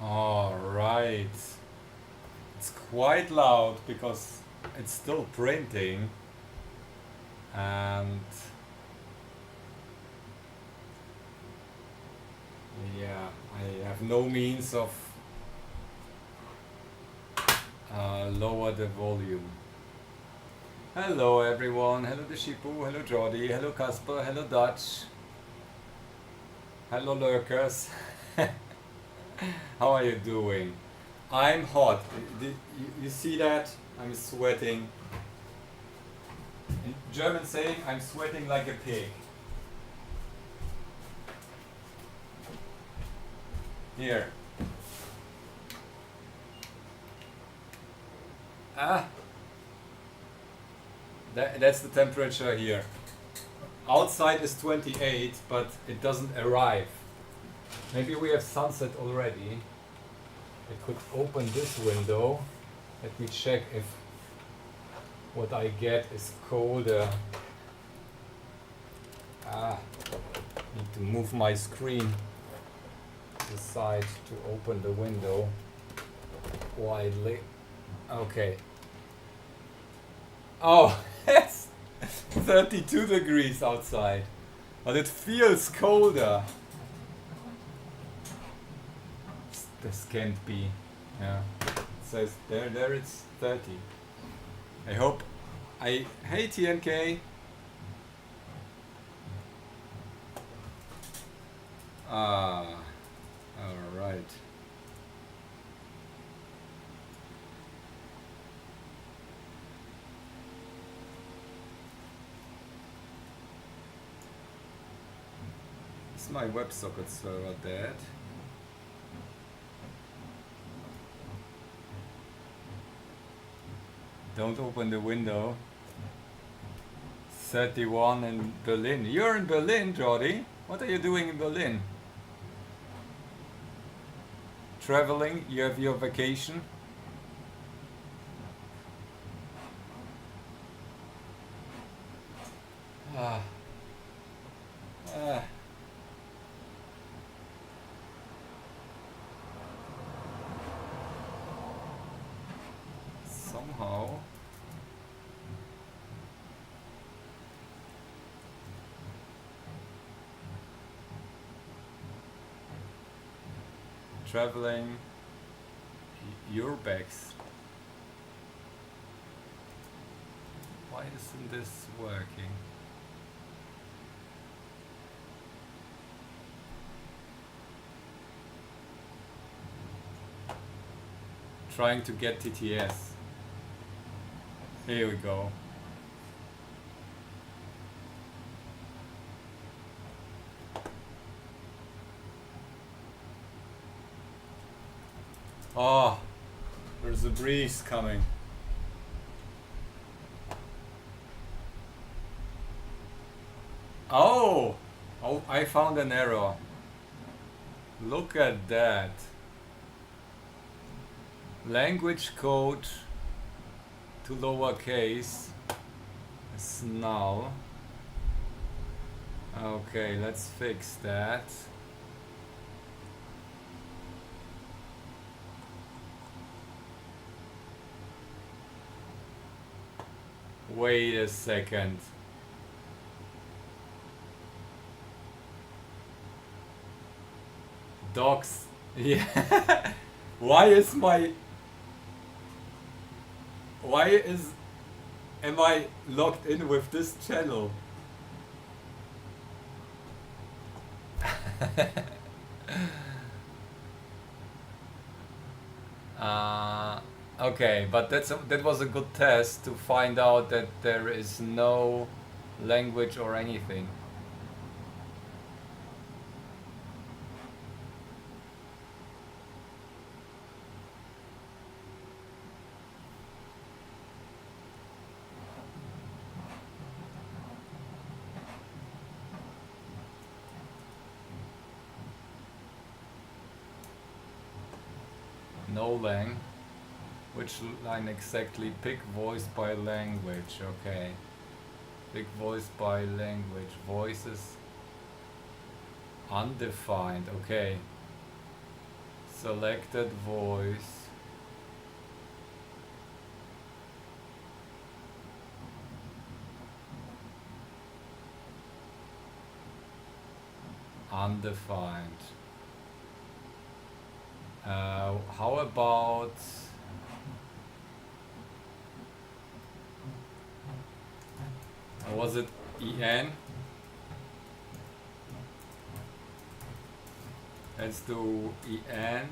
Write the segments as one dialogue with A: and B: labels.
A: All right. It's quite loud because it's still printing, and yeah, I have no means of lower the volume. Hello everyone, hello Deshipu, hello Jordi, hello Casper, hello Dutch, hello lurkers. How are you doing? I'm hot. You see that? I'm sweating. In German saying, I'm sweating like a pig. Here. Ah, that's the temperature here. Outside is 28, but it doesn't arrive. Maybe we have sunset already. I could open this window. Let me check if what I get is colder. Need to move my screen to the side to open the window widely. Okay. Oh, it's 32 degrees outside, but it feels colder. This can't be. Yeah. It says there it's 30. I hope hey TNK. All right. Is my WebSocket server dead? Don't open the window. 31 in Berlin. You're in Berlin, Jordi? What are you doing in Berlin? Traveling? You have your vacation? Ah. Ah. Somehow. Traveling. Urbex. Why isn't this working? Trying to get TTS. Here we go. Oh, there's a breeze coming. Oh, I found an error. Look at that. Language code to lowercase is null. Okay, let's fix that. Wait a second. Docs. Yeah. Why is am I logged in with this channel? Okay, but that was a good test to find out that there is no language or anything. No lang. Which line exactly? Pick voice by language. Okay. Pick voice by language. Voices undefined. Okay. Selected voice. Undefined. How about was it EN? Let's do EN.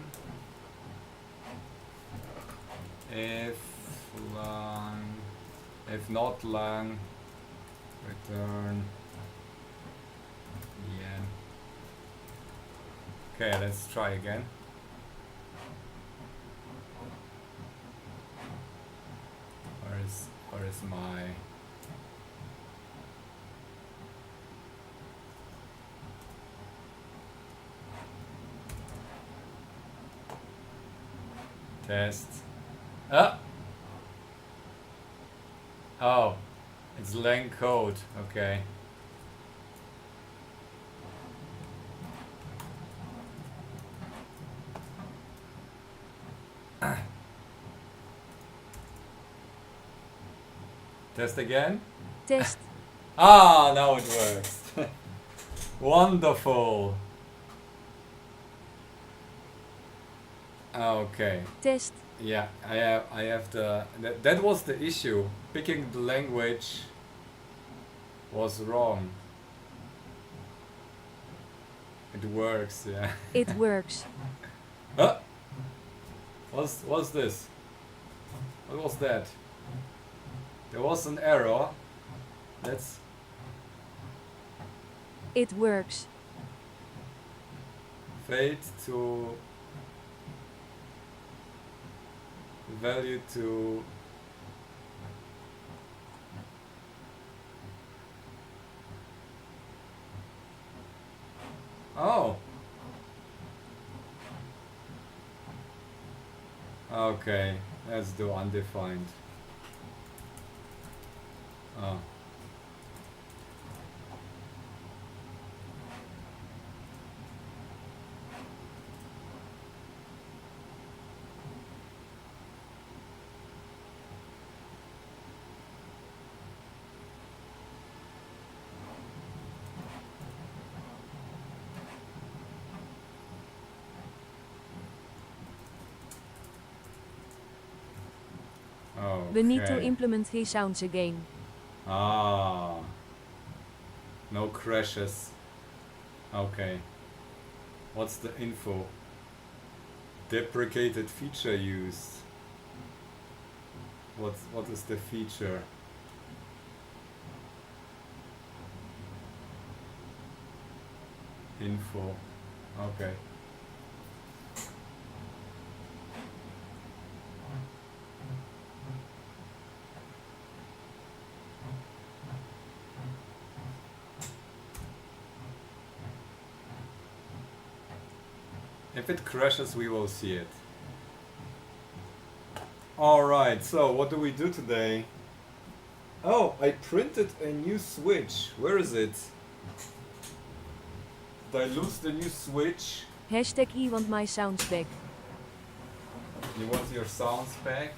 A: If lang, if not lang, return EN. Okay, let's try again. Where is my test? Oh, it's lang code. Okay. Test again?
B: Test.
A: Ah, now it works. Wonderful. Okay.
B: Test.
A: Yeah, I have the that was the issue. Picking the language was wrong. It works, yeah.
B: It works.
A: What's this? What was that? There was an error. Let's.
B: It works.
A: Fade to value to oh. Okay, let's do undefined. Oh.
B: We need to
A: Okay.
B: implement his sounds again.
A: Ah. No crashes. Okay. What's the info? Deprecated feature used. What is the feature? Info. Okay. If it crashes, we will see it. Alright, so what do we do today? Oh, I printed a new switch. Where is it? Did I lose the new switch?
B: Hashtag I want my sounds back.
A: You want your sounds back?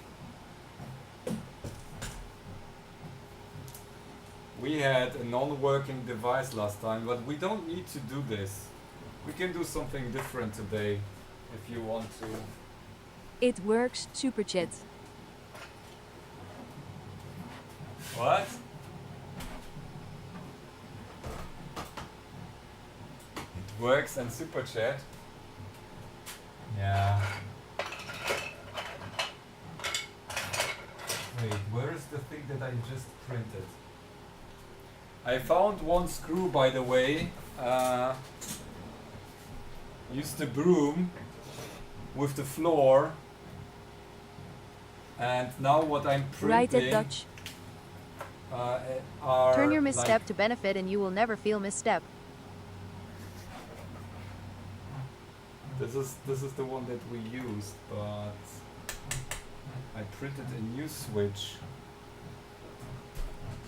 A: We had a non-working device last time, but we don't need to do this. We can do something different today, if you want to.
B: It works, super chat.
A: What? It works and super chat. Yeah. Wait, where is the thing that I just printed? I found one screw, by the way. Used the broom with the floor, and now what I'm
B: Right
A: printing
B: at Dutch.
A: are
C: Turn your misstep
A: like
C: to benefit and you will never feel misstep.
A: this is the one that we used, but I printed a new switch.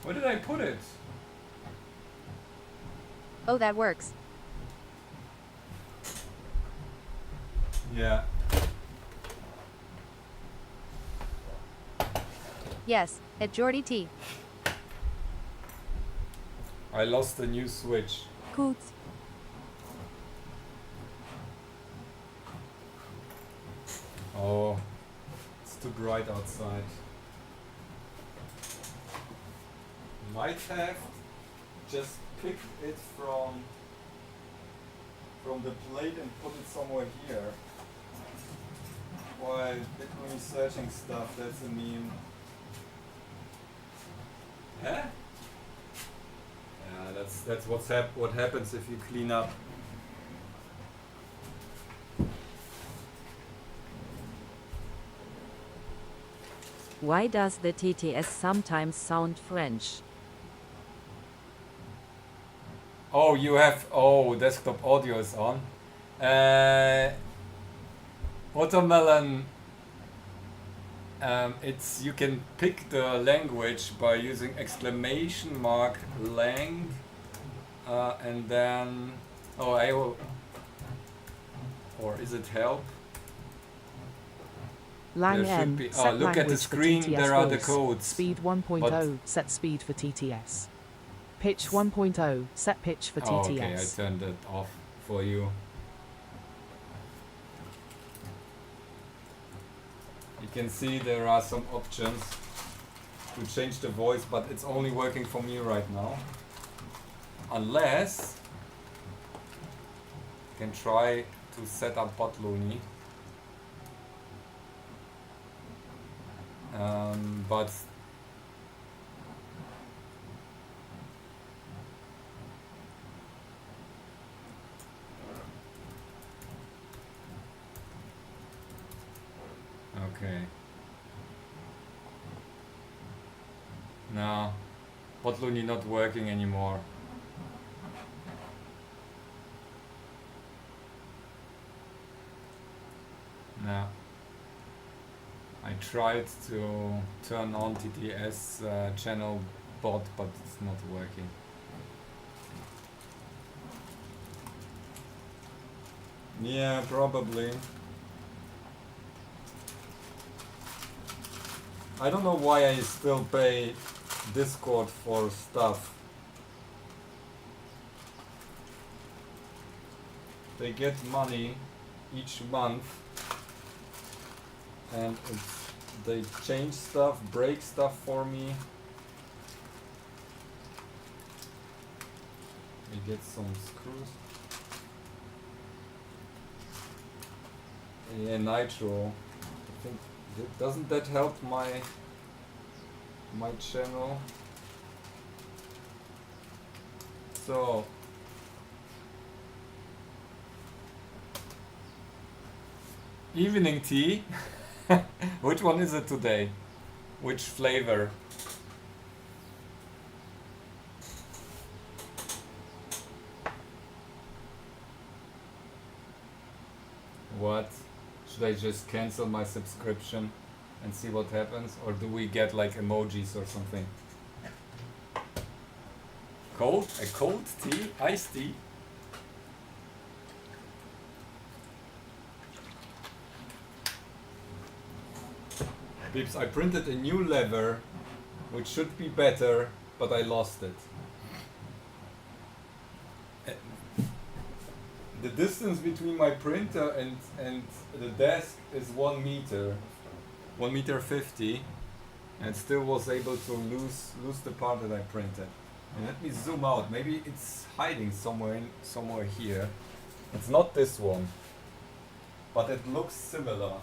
A: Where did I put it?
C: Oh, that works.
A: Yeah,
C: Yes, at Jordy T.
A: I lost the new switch.
B: Goed.
A: Oh, it's too bright outside. Might have just picked it from the plate and put it somewhere here. While bitluni searching stuff, that's a meme. Huh? Yeah, that's what happens if you clean up.
D: Why does the TTS sometimes sound French?
A: Oh, you have desktop audio is on. Watermelon. It's you can pick the language by using exclamation mark lang, and then or is it help?
E: Lang
A: There should
E: N,
A: be-
E: set
A: look at the
E: language for
A: screen,
E: TTS
A: there are the
E: voice.
A: codes.
E: Speed 1.0,
A: But-
E: set speed for TTS. Pitch 1.0, set pitch for TTS.
A: Oh, okay, I turned it off for you. You can see there are some options to change the voice, but it's only working for me right now. Unless you can try to set up bitluni. But okay. No, bitluni not working anymore. No. I tried to turn on TTS channel bot, but it's not working. Yeah, probably. I don't know why I still pay Discord for stuff. They get money each month, and they change stuff, break stuff for me. I get some screws. Yeah, nitro. I think doesn't that help my channel? So evening tea. Which one is it today? Which flavor? What? Should I just cancel my subscription and see what happens? Or do we get like emojis or something? Cold? A cold tea? Iced tea? Peeps, I printed a new lever, which should be better, but I lost it. The distance between my printer and the desk is 1 meter, 1.50 m, and still was able to lose the part that I printed. And let me zoom out. Maybe it's hiding somewhere here. It's not this one, but it looks similar.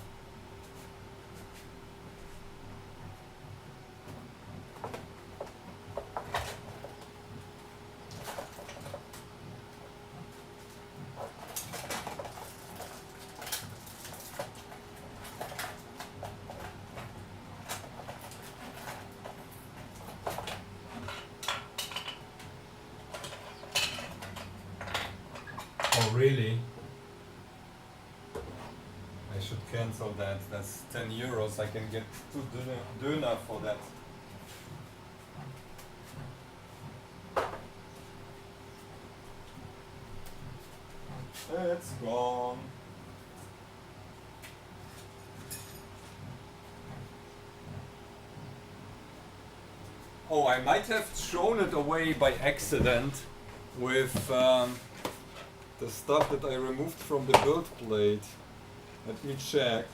A: Oh really? I should cancel that. That's 10 euros. I can get 2 döner for that. It's gone. Oh, I might have thrown it away by accident with the stuff that I removed from the build plate. Let me check.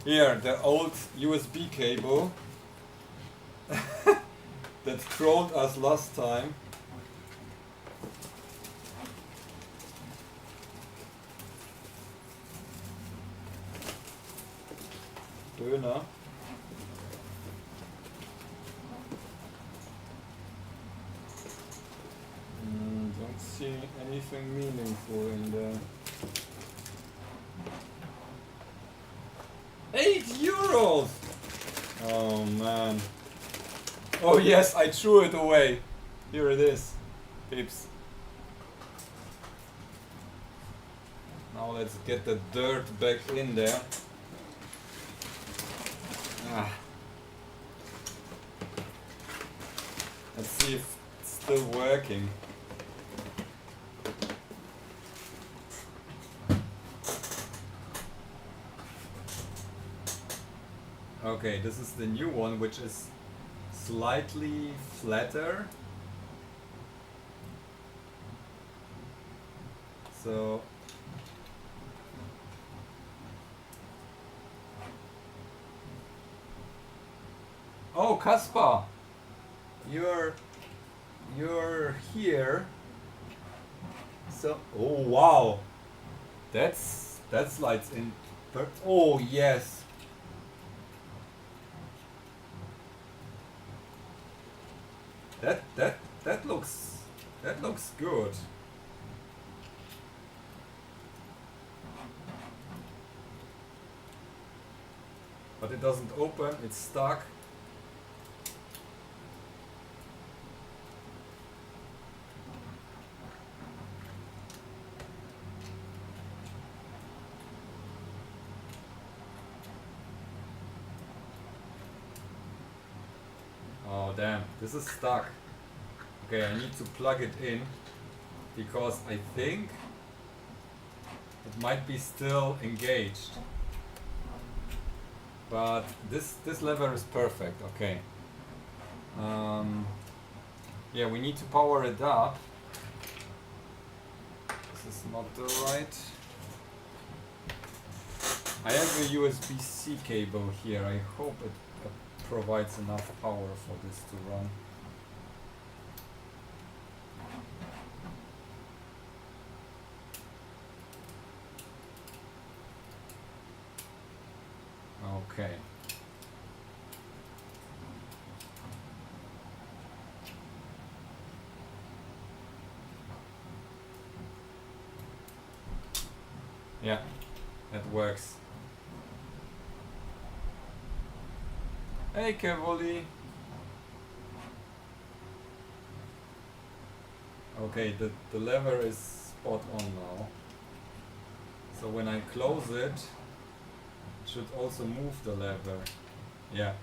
A: Here, the old USB cable that trolled us last time. Döner. Don't see anything meaningful in there. €8! Oh man. Oh yes, I threw it away. Here it is. Pips. Now let's get the dirt back in there. Ah. Let's see if it's still working. Okay, this is the new one, which is slightly flatter. So oh, Kaspar, you're here. So oh wow, that slides in. Oh yes. That looks good. But it doesn't open, it's stuck. Oh damn, this is stuck. Okay, I need to plug it in because I think it might be still engaged. But this lever is perfect, okay. Yeah, we need to power it up. This is not the right. I have a USB-C cable here. I hope it provides enough power for this to run. Okay. Yeah, that works. Hey, Kevoli. Okay, the lever is spot on now. So when I close it, it should also move the lever. Yeah.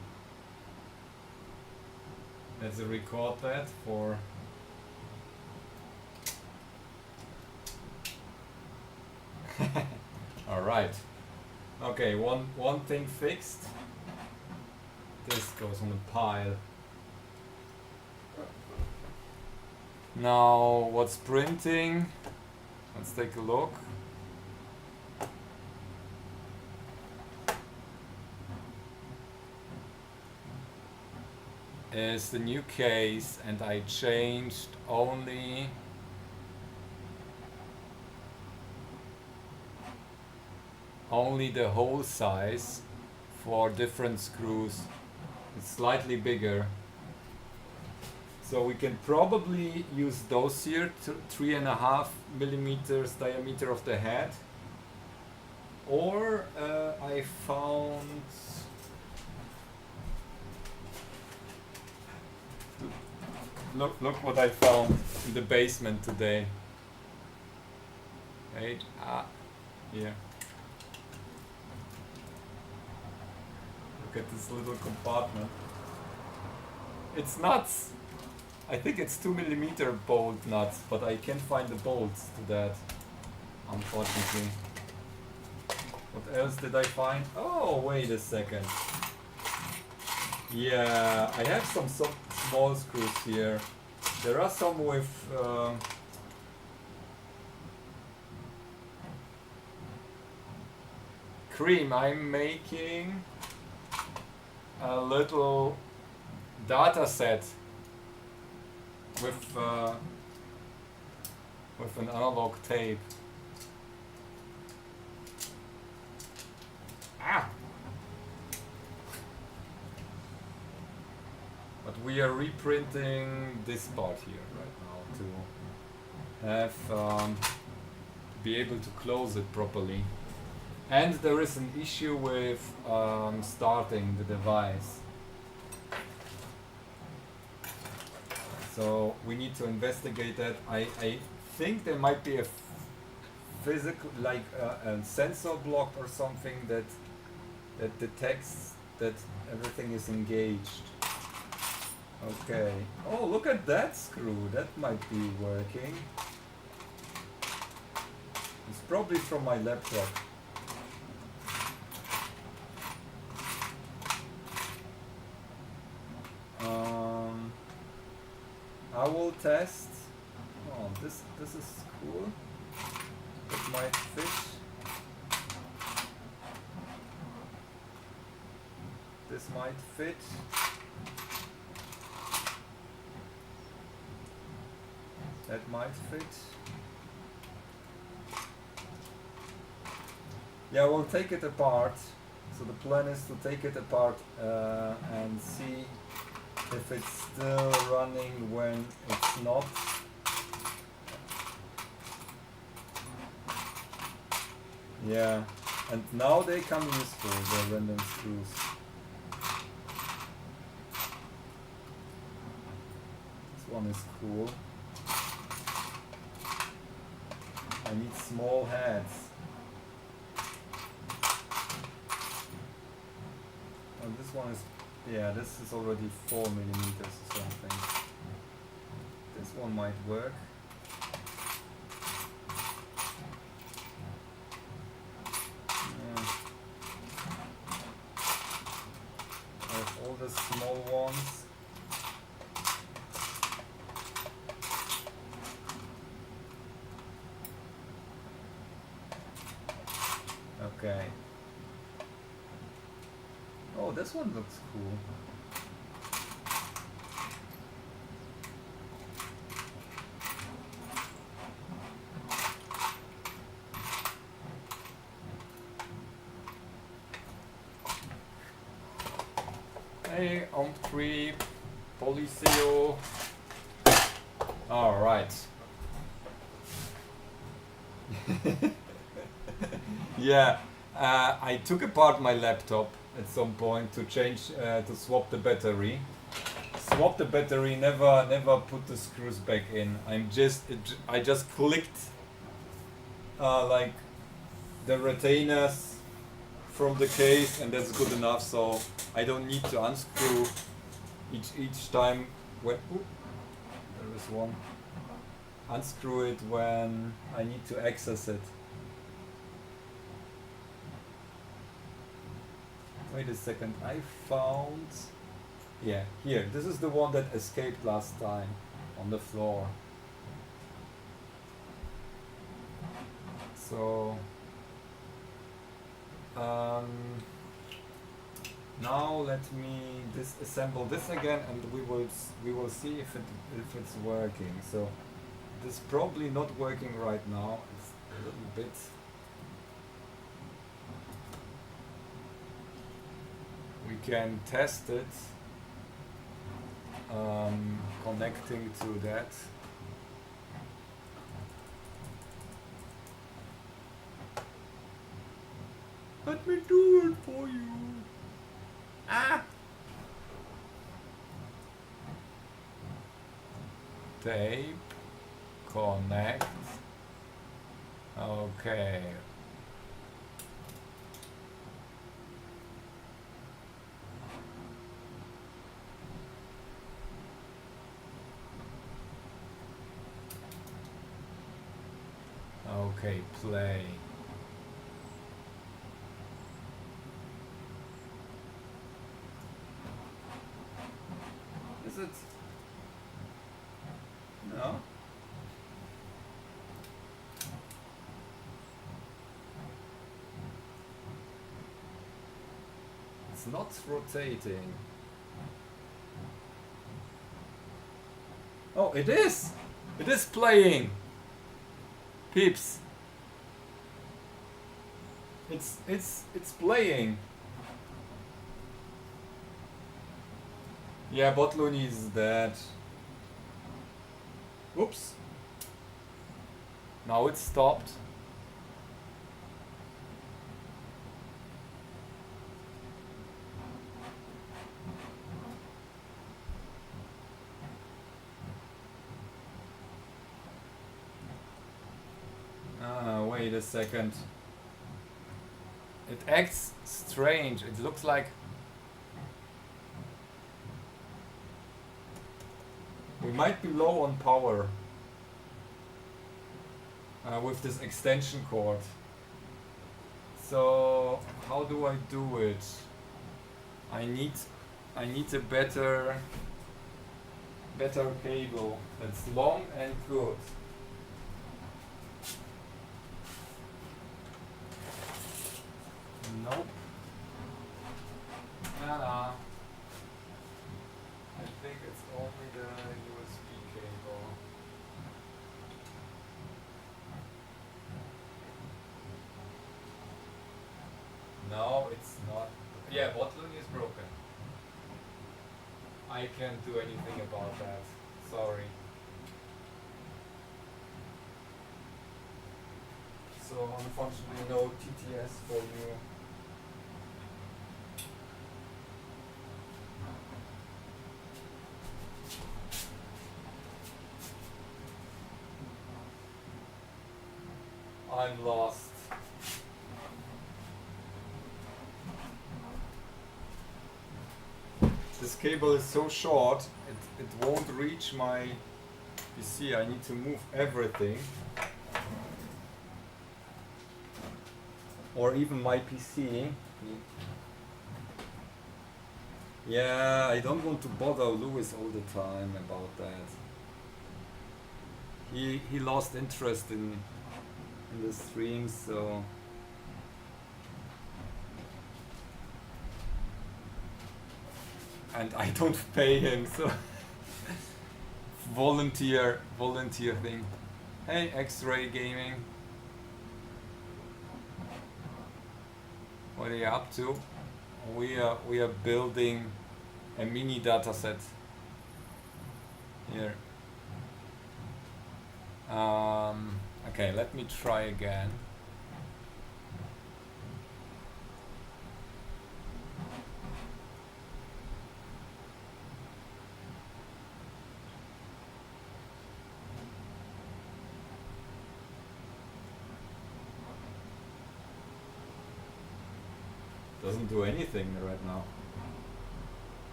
A: Let's record that for... Alright. Okay, one thing fixed. This goes on a pile. Now, what's printing? Let's take a look. Is the new case, and I changed only the hole size for different screws. It's slightly bigger, so we can probably use those here, 3.5 millimeters diameter of the head, or I found look what I found in the basement today. Right, here. Look at this little compartment. It's nuts. I think it's 2 millimeter bolt nuts, but I can't find the bolts to that, unfortunately. What else did I find? Oh, wait a second. Yeah, I have some small screws here. There are some with cream. I'm making a little data set with an analog tape. Ah! But we are reprinting this part here right now to have be able to close it properly. And there is an issue with starting the device. So we need to investigate that. I think there might be a physical, like a sensor block or something that detects that everything is engaged. Okay. Oh, look at that screw. That might be working. It's probably from my laptop. I will test. Oh, this is cool. It might fit. This might fit. That might fit. Yeah, we'll take it apart. So the plan is to take it apart and see if it's still running when it's not. Yeah, and now they come useful, the random screws. This one is cool. I need small heads. And this one is, yeah, this is already 4 millimeters or something. This one might work. I have all the small ones. Okay. Oh, this one looks cool. Hey, OMP3, Policio. All right. Yeah, I took apart my laptop at some point to change, to swap the battery. Swap the battery, never put the screws back in. I just clicked like the retainers from the case, and that's good enough. So I don't need to unscrew each time when. Ooh, there is one. Unscrew it when I need to access it. Wait a second, I found... Yeah, here, this is the one that escaped last time on the floor. So... now let me disassemble this again, and we will see if it's working. So this is probably not working right now. It's a little bit. We can test it connecting to that. Let me do it for you. Ah! Tape. Connect. Okay. Okay, play. Is it? No. It's not rotating. Oh, it is! It is playing! Peeps. It's playing. Yeah, bitluni is dead. Oops. Now it's stopped. Wait a second. It acts strange. It looks like we might be low on power with this extension cord. So how do I do it? I need a better cable that's long and good. Nope. Nah. I think it's only the USB cable. No, it's not. Yeah, bitluni is broken. I can't do anything about that. Sorry. So unfortunately no TTS for you. I'm lost. This cable is so short, it won't reach my PC. I need to move everything. Or even my PC. Yeah, I don't want to bother Lewis all the time about that. He lost interest in the stream, so and I don't pay him, so volunteer thing. Hey, X-Ray Gaming, what are you up to? We are building a mini dataset here. Okay, let me try again. Doesn't do anything right now.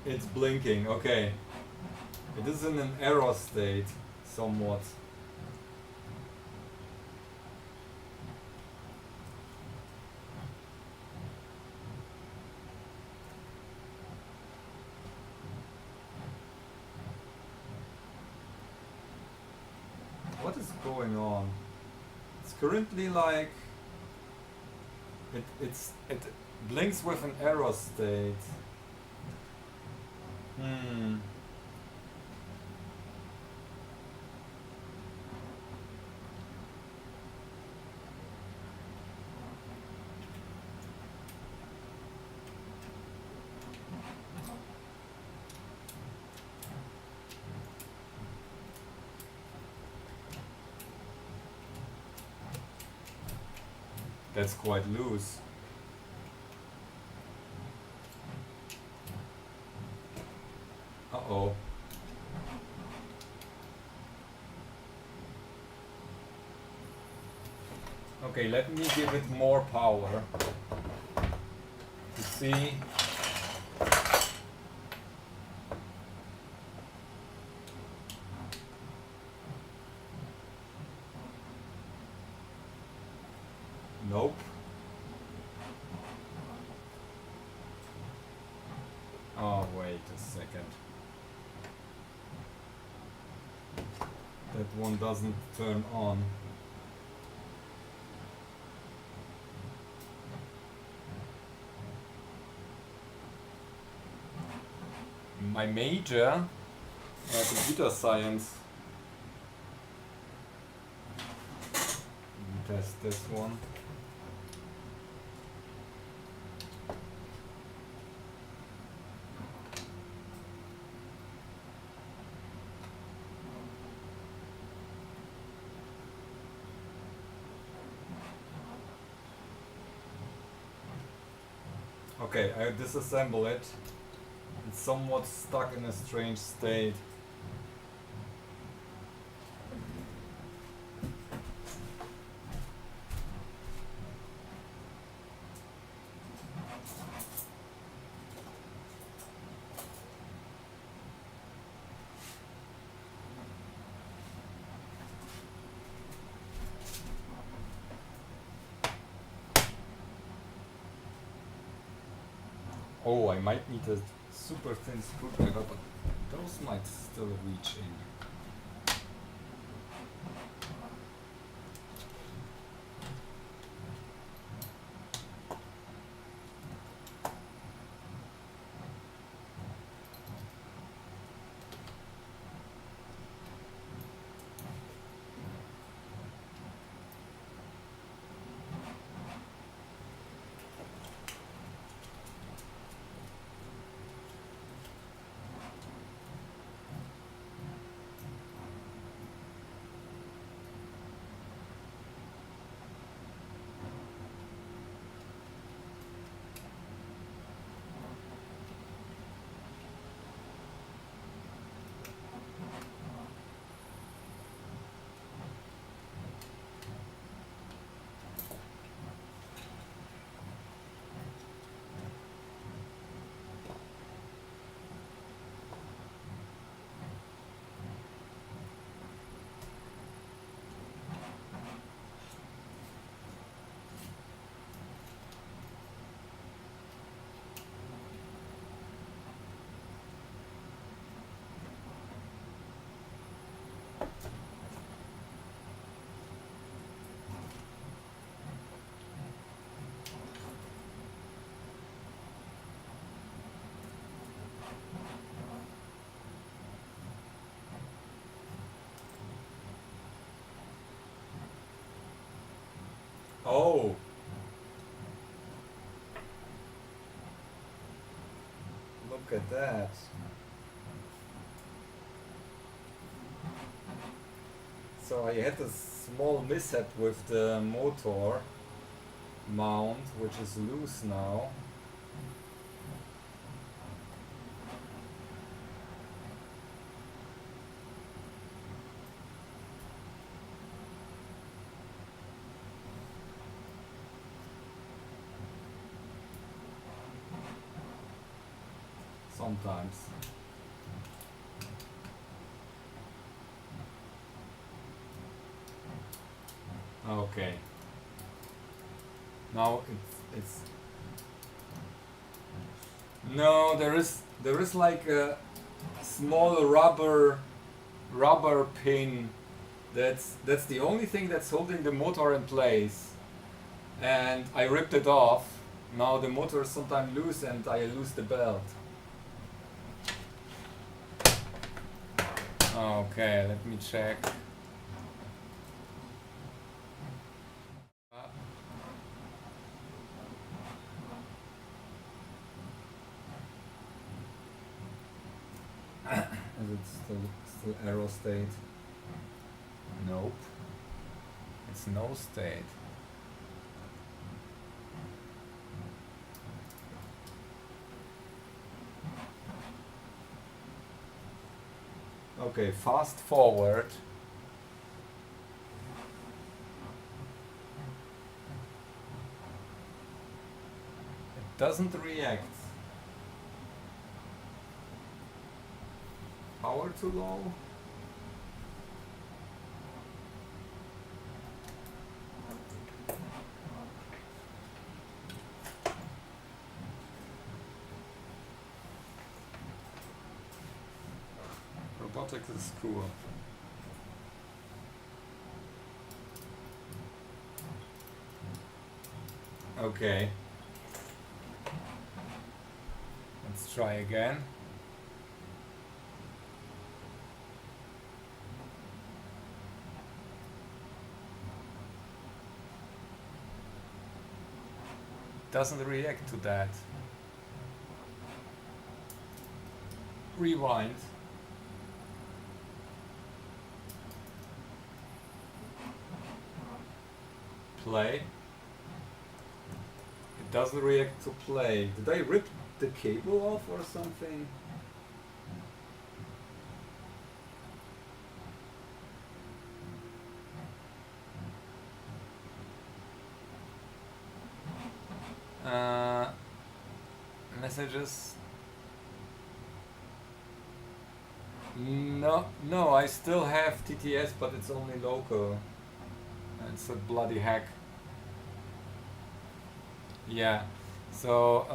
A: It's blinking, okay. It is in an error state, somewhat. What is going on? It's currently like it blinks with an error state. That's quite loose. Uh-oh. Okay, let me give it more power to see. Nope. that one doesn't turn on. My major, computer science. Test this one. Okay, I disassemble it. It's somewhat stuck in a strange state. Oh, I might need a super thin screwdriver, but those might still reach in. Oh! Look at that. So I had a small mishap with the motor mount, which is loose now. Sometimes. Okay. Now it's no, there is like a small rubber pin that's the only thing that's holding the motor in place, and I ripped it off. Now the motor is sometimes loose and I lose the belt. Okay, let me check. Is it still arrow state? Nope. It's no state. Okay, fast forward. It doesn't react. Power too low? Robotics is cool. Okay. Let's try again. Doesn't react to that. Rewind. Play. It doesn't react to play. Did I rip the cable off or something? Messages. No, I still have TTS, but it's only local. It's a bloody hack. Yeah. So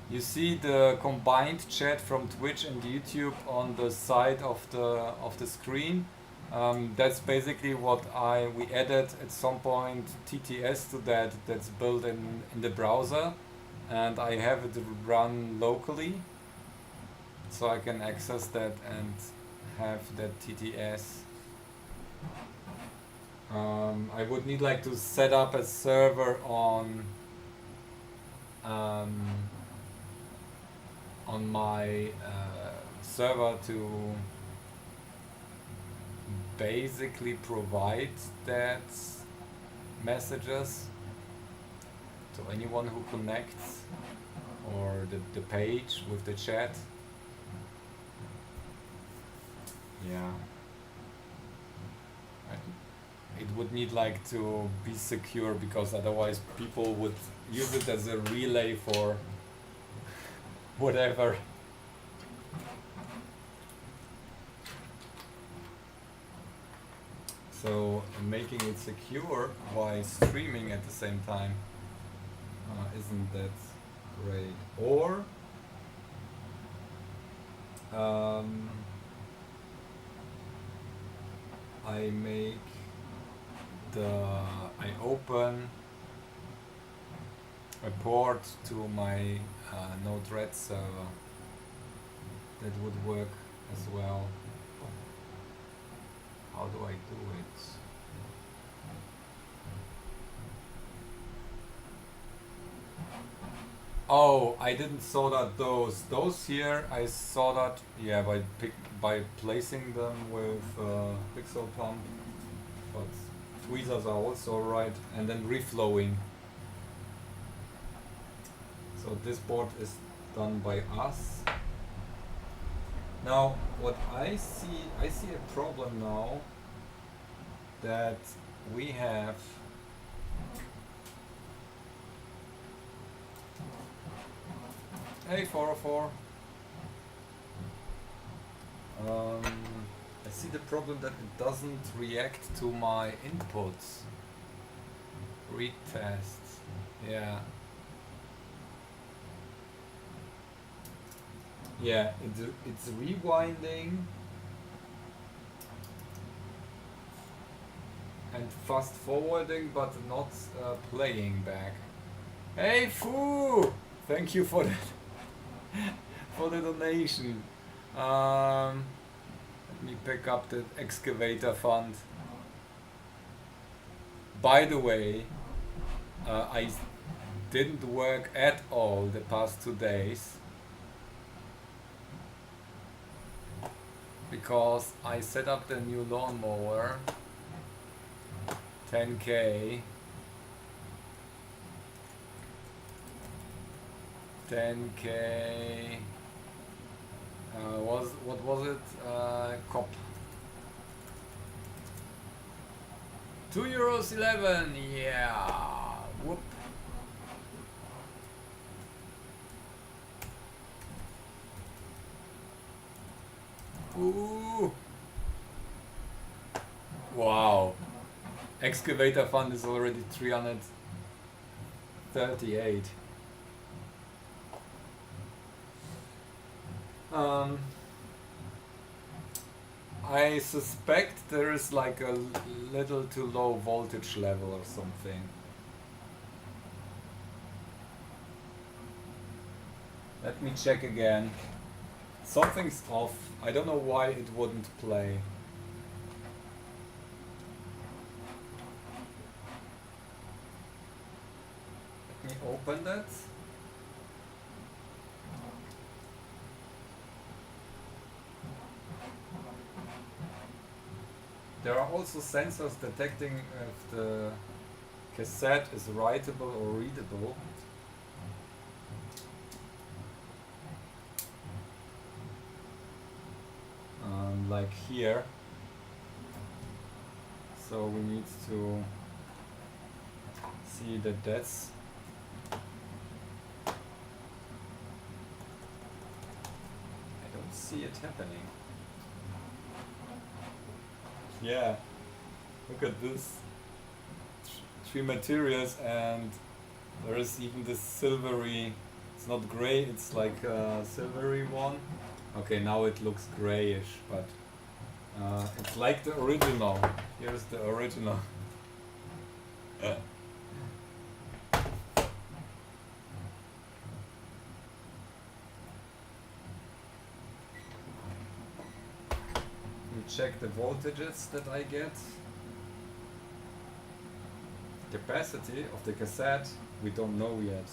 A: you see the combined chat from Twitch and YouTube on the side of the screen. That's basically what we added at some point TTS to that. That's built in the browser, and I have it run locally, so I can access that and have that TTS. I would need like to set up a server on my server to basically provide that messages to anyone who connects, or the page with the chat. Yeah. It would need like to be secure, because otherwise people would use it as a relay for whatever. So making it secure while streaming at the same time isn't that great. Or I open a port to my Node-RED server. That would work as well. How do I do it? Oh, I didn't sort out those. Those here, I sort out, yeah, by placing them with pixel pump. But tweezers are also right, and then reflowing. So this board is done by us. Now, what I see a problem now that we have hey 404. I see the problem that it doesn't react to my inputs. Read tests. Yeah. Yeah, it's rewinding and fast forwarding, but not playing back. Hey Foo! Thank you for that for the donation. Let me pick up the excavator fund. By the way, I didn't work at all the past 2 days because I set up the new lawnmower 10K 10K what was it? Cop. €2.11, yeah. Whoop. Ooh. Wow. Excavator fund is already 338. I suspect there is like a little too low voltage level or something. Let me check again. Something's off. I don't know why it wouldn't play. Let me open that. There are also sensors detecting if the cassette is writable or readable. Like here. So we need to see that that's I don't see it happening. Yeah, look at this. Three materials, and there is even this silvery, it's not gray, it's like a silvery one. Okay, now it looks grayish, but it's like the original. Here's the original. We check the voltages that I get. Capacity of the cassette, we don't know yet.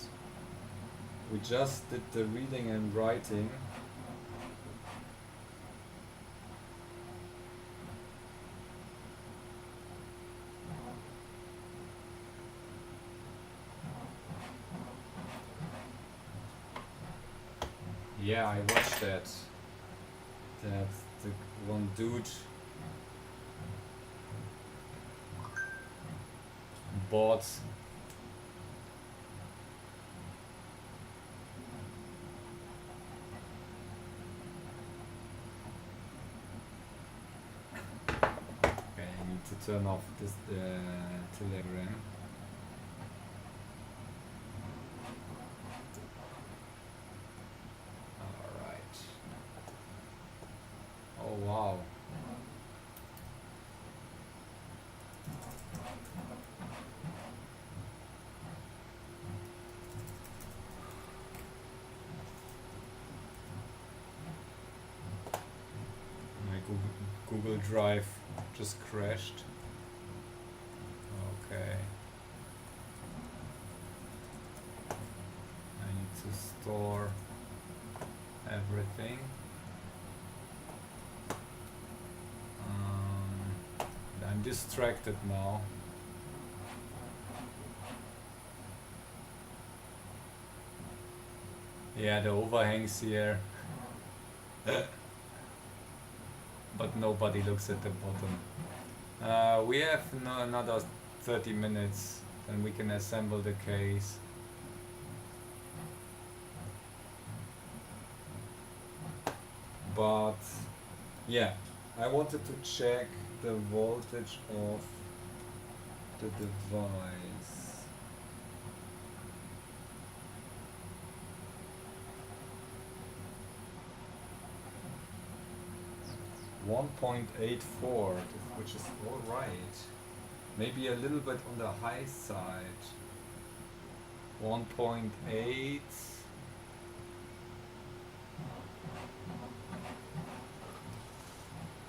A: We just did the reading and writing. Yeah, I watched that. That the one dude bought okay, I need to turn off this telegram. Alright. Oh wow. My Google Drive just crashed. Okay. I need to store everything. I'm distracted now. Yeah, the overhangs here. But nobody looks at the bottom. We have another 30 minutes, and we can assemble the case. But yeah, I wanted to check the voltage of the device. .84, which is all right. Maybe a little bit on the high side. 1.8.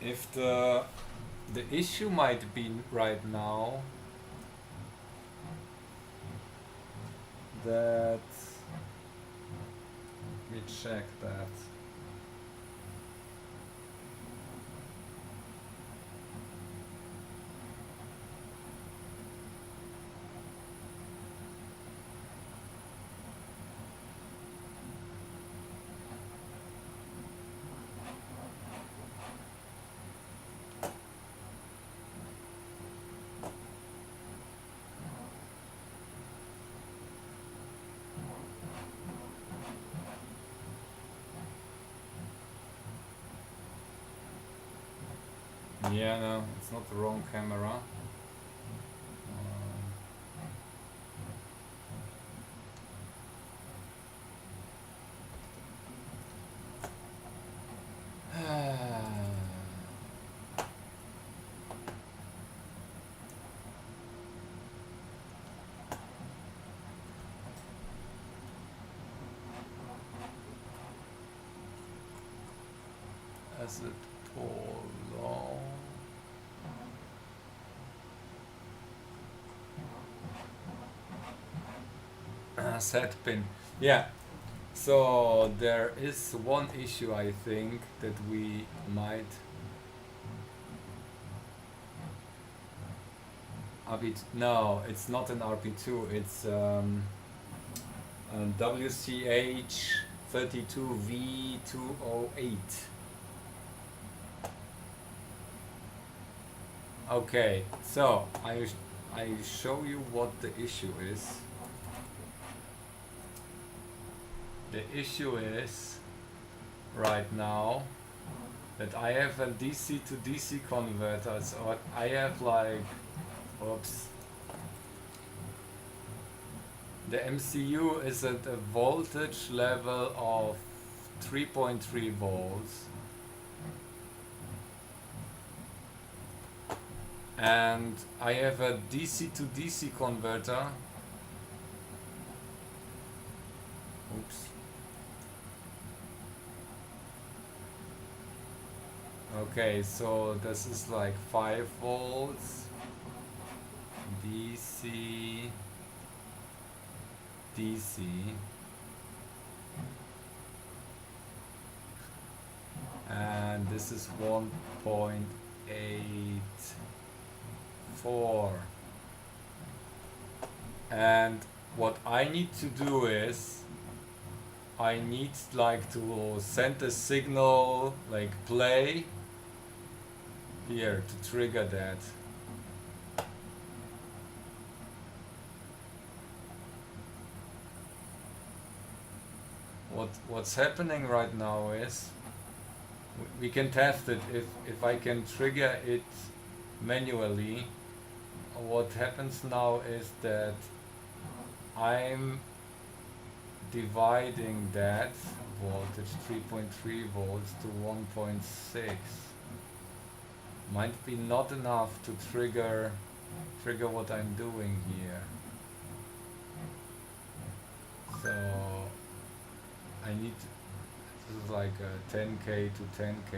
A: If the issue might be right now that, let me check that. Yeah, no, it's not the wrong camera. as it pull long. Set pin. Yeah. So there is one issue I think that we might no, it's not an RP2, it's WCH 32V208. Okay, so I show you what the issue is. The issue is right now that I have a DC to DC converter, so I have like, oops. The MCU is at a voltage level of 3.3 volts. And I have a DC to DC converter. Oops. Okay, so this is like 5 volts. DC. DC. And this is 1.84. And what I need to do is I need like to send a signal like play here to trigger that. What's happening right now is we can test it if I can trigger it manually. What happens now is that I'm dividing that voltage 3.3 volts to 1.6. Might be not enough to trigger what I'm doing here. So I need, this is like a 10k to 10k.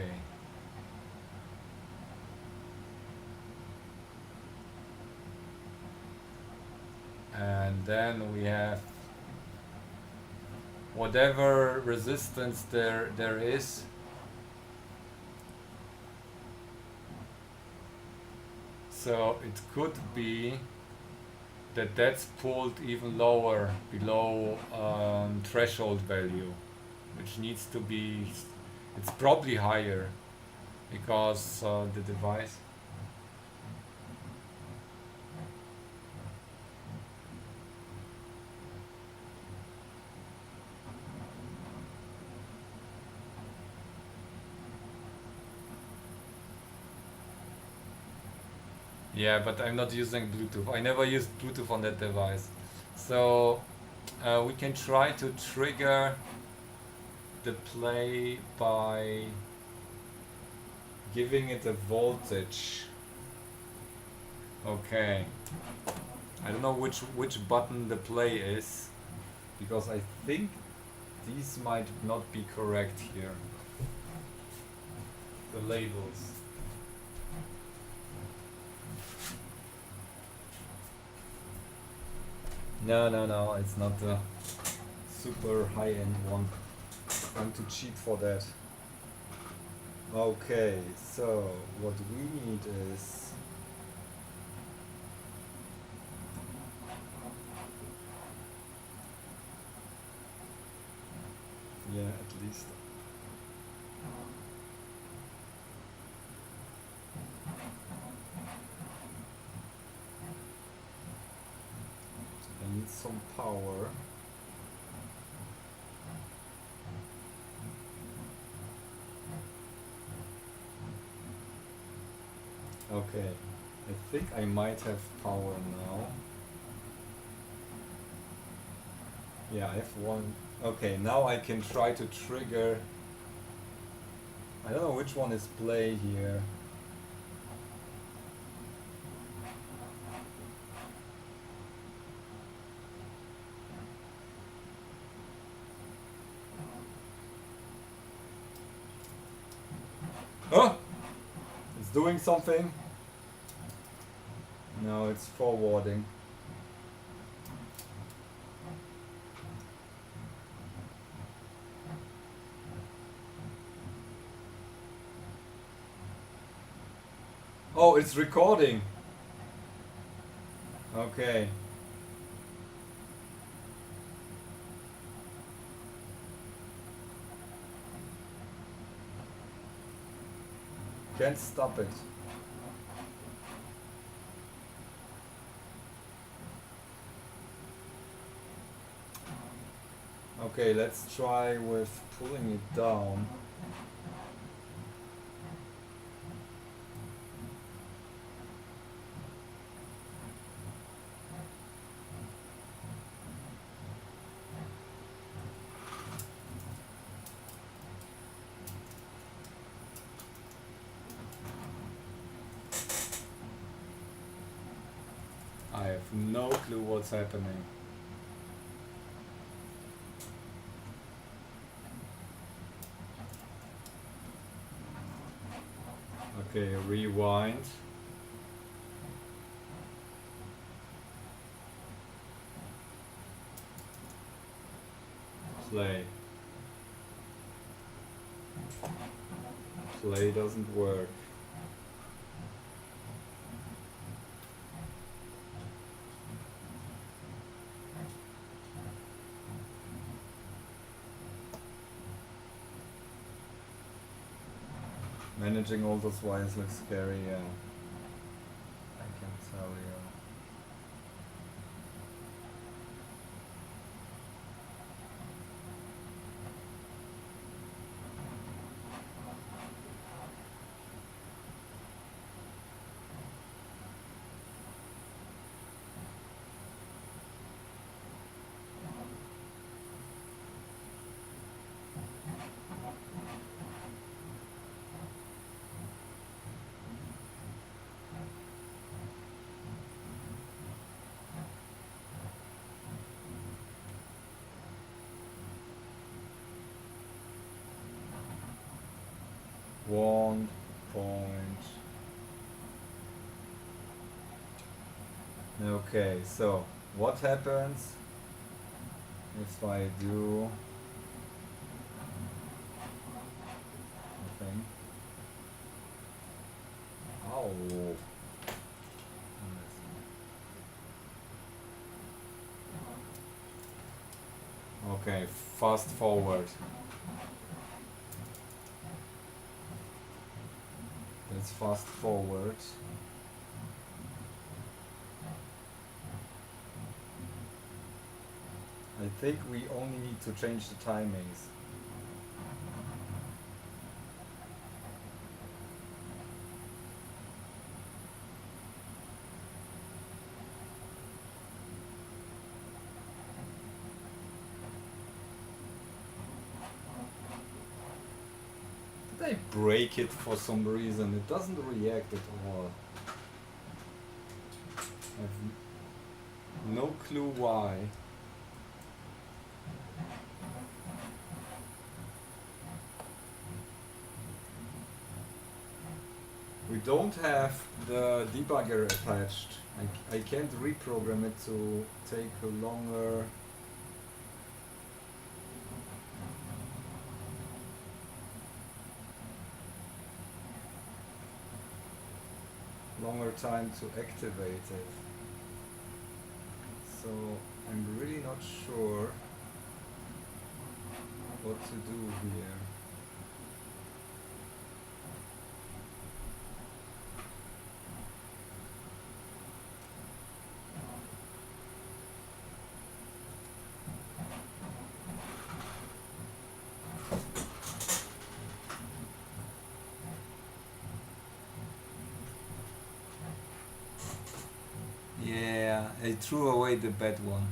A: And then we have whatever resistance there is. So it could be that that's pulled even lower, below threshold value, which needs to be, it's probably higher because the device. Yeah, but I'm not using Bluetooth. I never used Bluetooth on that device. So we can try to trigger the play by giving it a voltage. Okay. I don't know which button the play is, because I think these might not be correct here. The labels. No, it's not the super high-end one. I'm too cheap for that. Okay, so what we need is at least I need some power. Okay, I think I might have power now. Yeah, I have one. Okay, now I can try to trigger. I don't know which one is play here. Oh! It's doing something. No, it's forwarding. Oh, it's recording. Okay. Can't stop it. Okay, let's try with pulling it down. I have no clue what's happening. Okay, rewind. Play. Play doesn't work. Managing all those wires looks scary, yeah. I can tell you. One point. Okay, so what happens if I do nothing? Oh. Okay, fast forward. Let's fast forward. I think we only need to change the timings. Did I break it for some reason? It doesn't react at all. I have no clue why. We don't have the debugger attached. I can't reprogram it to take a longer time to activate it. So I'm really not sure what to do here. Yeah, I threw away the bad one.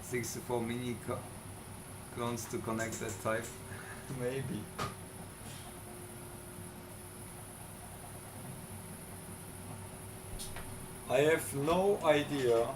A: Sixty-four mini clones to connect that type. Maybe. I have no idea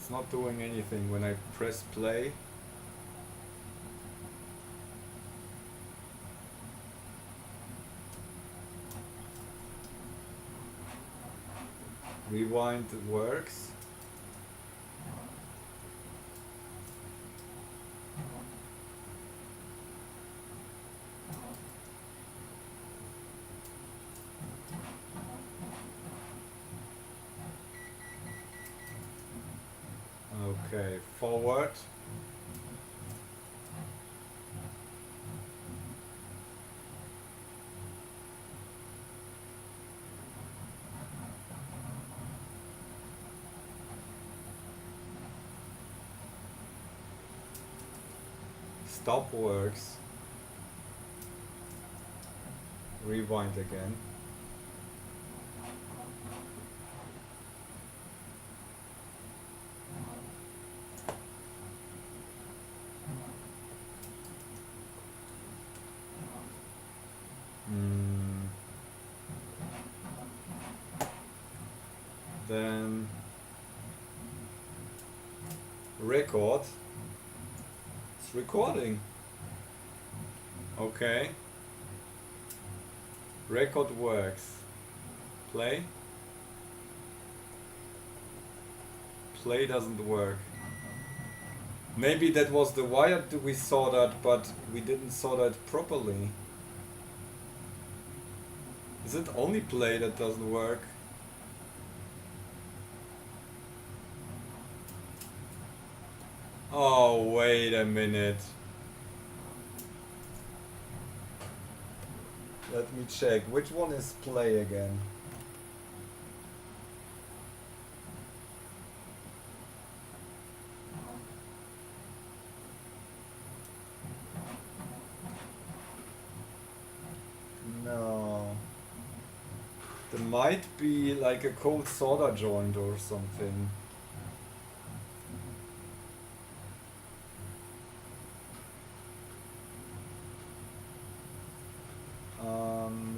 A: It's not doing anything when I press play. Rewind works. Okay, forward. Stop works. Rewind again. Then record. It's recording. Okay. Record works. Play. Play doesn't work. Maybe that was the wire we saw that, but we didn't saw that properly. Is it only play that doesn't work? Oh, wait a minute. Let me check. Which one is play again? No. There might be like a cold solder joint or something.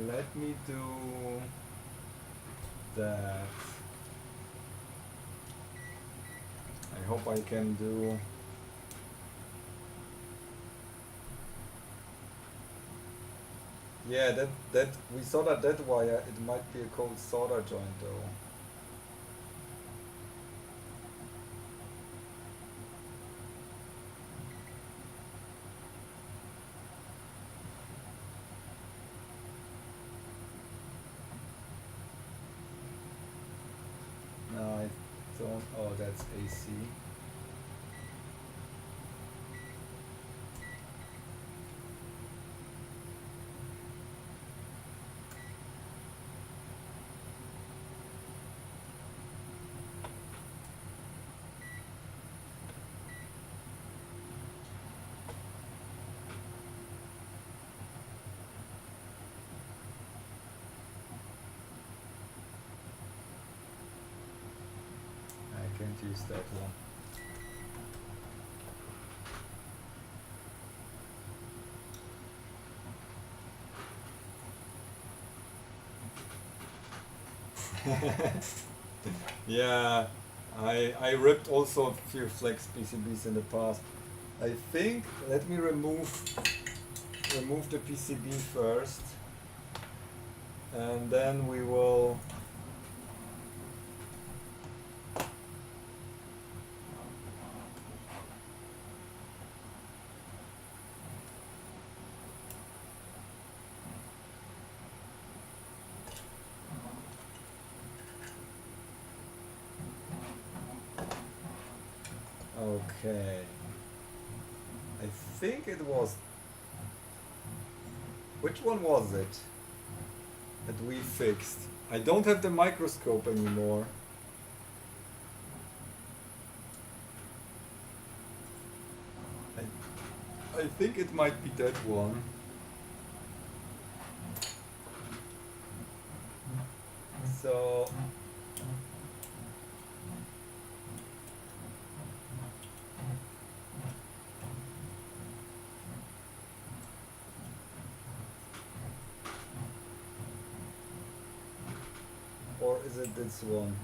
A: Let me do that. I hope I can do. Yeah, that we saw that wire. It might be a cold solder joint though. No, I don't. Oh, that's AC. I can't use that one. Yeah, I ripped also a few flex PCBs in the past. I think let me remove the PCB first, and then we will. Okay. I think it was. Which one was it that we fixed? I don't have the microscope anymore. I think it might be that one. So. Or is it this one?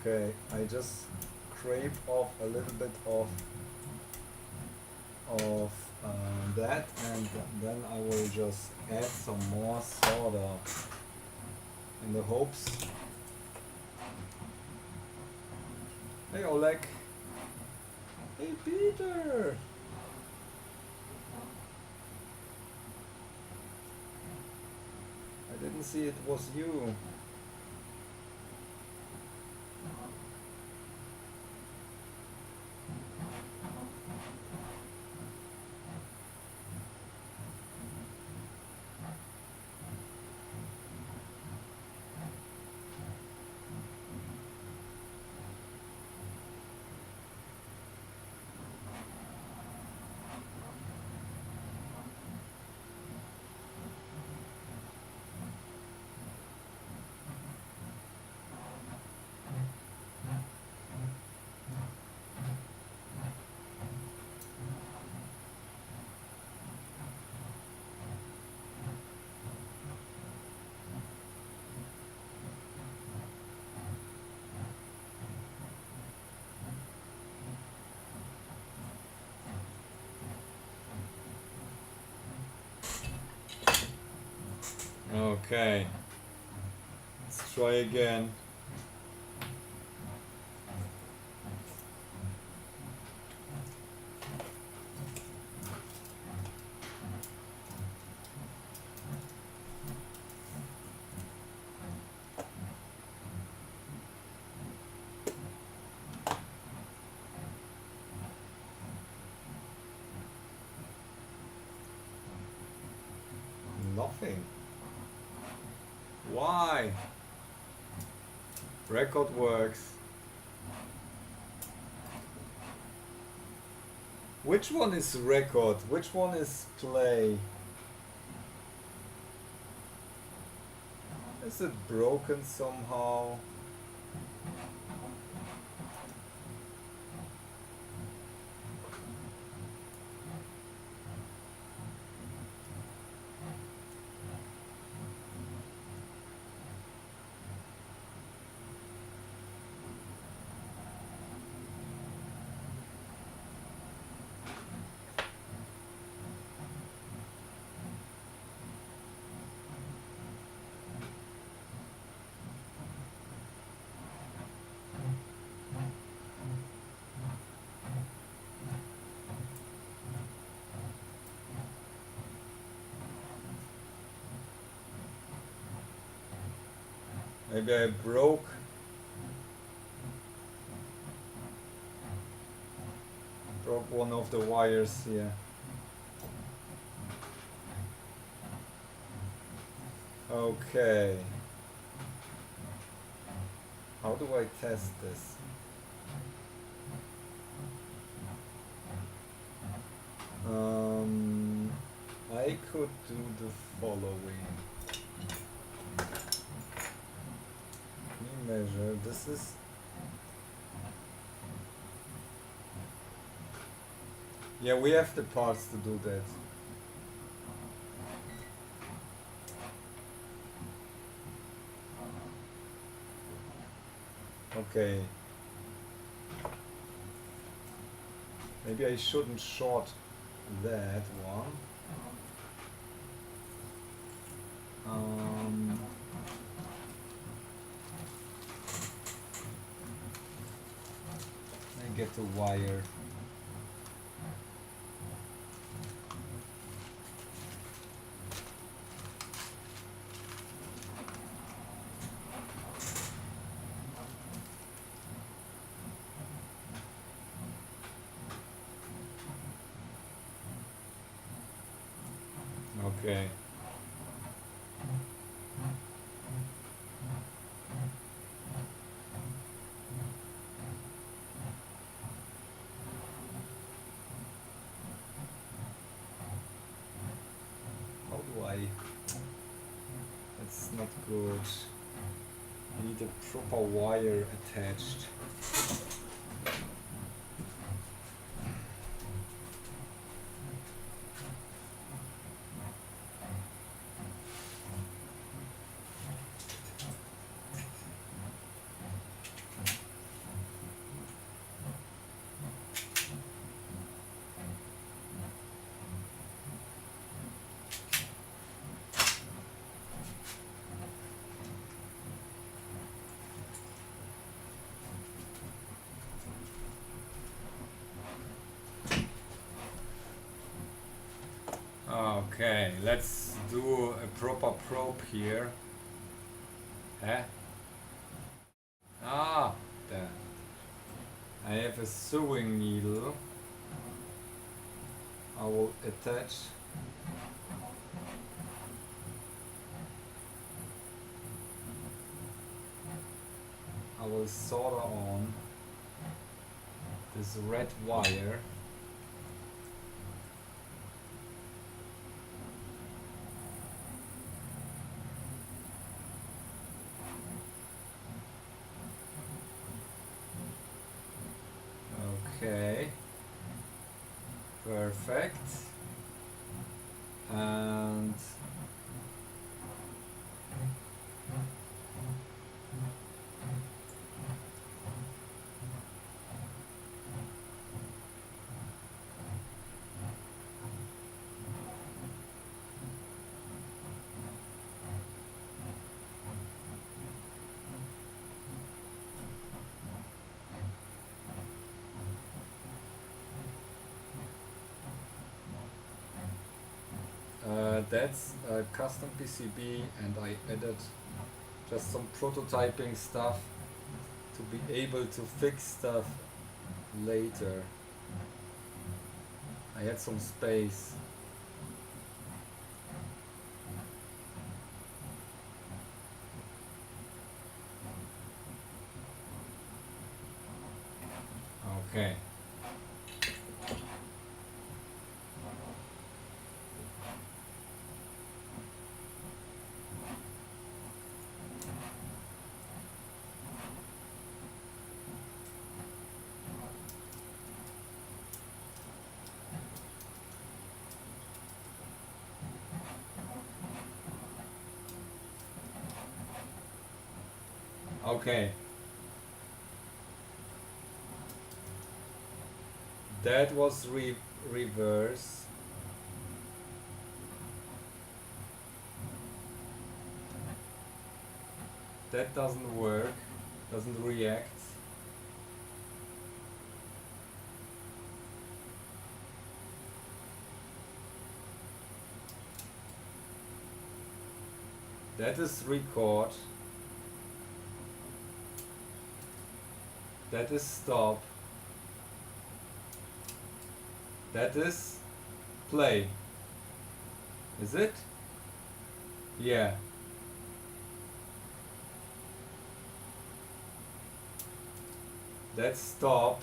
A: Okay, I just scrape off a little bit of that, and then I will just add some more soda in the hopes. Hey Oleg. Hey Peter. I didn't see it was you. Okay, let's try again. Nothing. Why? Record works. Which one is record? Which one is play? Is it broken somehow? Maybe I broke one of the wires here. Okay. How do I test this? I could do the following. Let me measure. This is yeah, we have the parts to do that. Okay. Maybe I shouldn't short that one. I get the wire. Okay. How do I? That's not good. I need a proper wire attached. Okay, let's do a proper probe here. Eh? Ah, there. I have a sewing needle. I will attach I will solder on this red wire. Okay, perfect. And that's a custom PCB, and I added just some prototyping stuff to be able to fix stuff later. I had some space. Okay. Okay. That was reverse. That doesn't work, doesn't react. That is record. That is stop. That is play. Is it? Yeah. That's stop.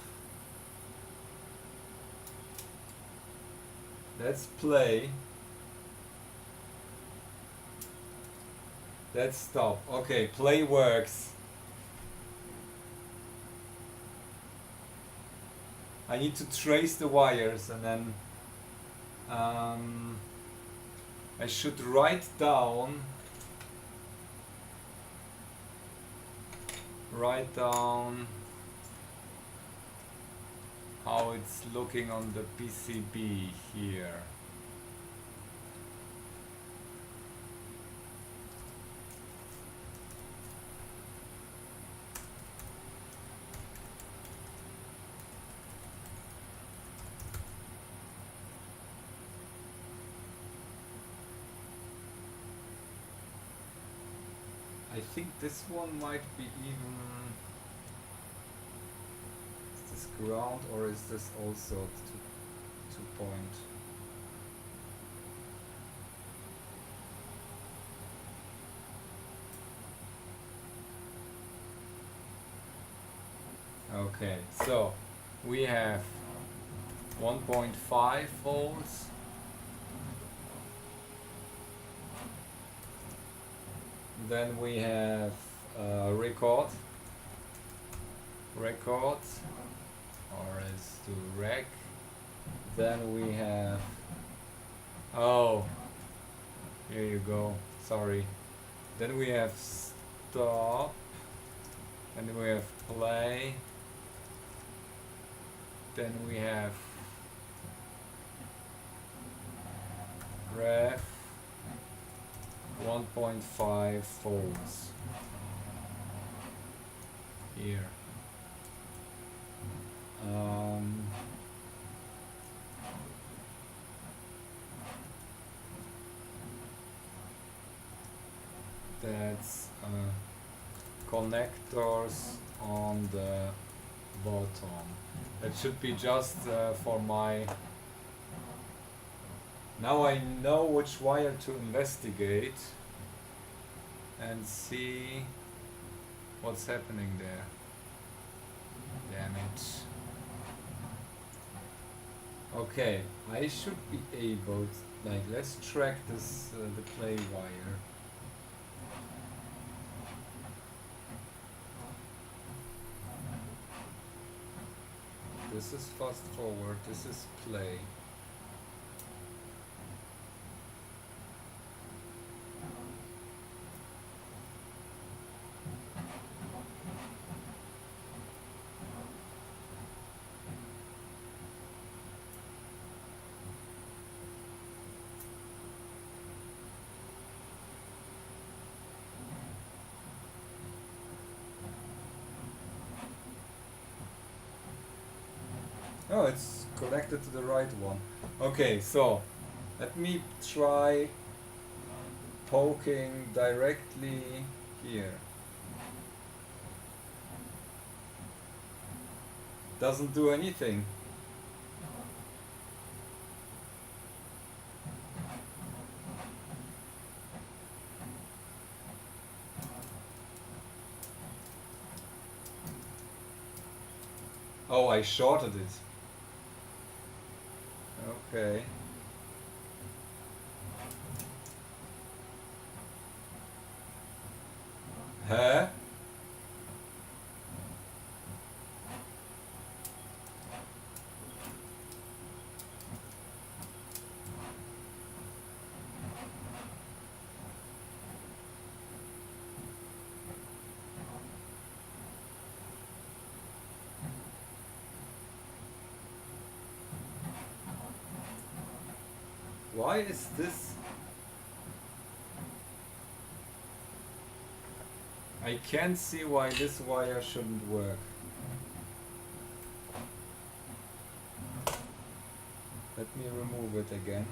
A: That's play. That's stop. Okay, play works. I need to trace the wires, and then I should write down how it's looking on the PCB here. I think this one might be even... Is this ground, or is this also 2 point? Okay, so we have 1.5 volts. Then we have record, or is to rec. Then we have, oh, here you go, sorry. Then we have stop, and we have play. Then we have ref, 1.5 volts here. that's connectors on the bottom. That should be just for my... Now I know which wire to investigate and see what's happening there. Damn it. Okay, I should be able to, like, let's track this, the play wire. This is fast forward, this is play. Oh, it's connected to the right one. Okay, so let me try poking directly here. Doesn't do anything. Oh, I shorted it. Okay. Huh? Why is this? I can't see why this wire shouldn't work. Let me remove it again.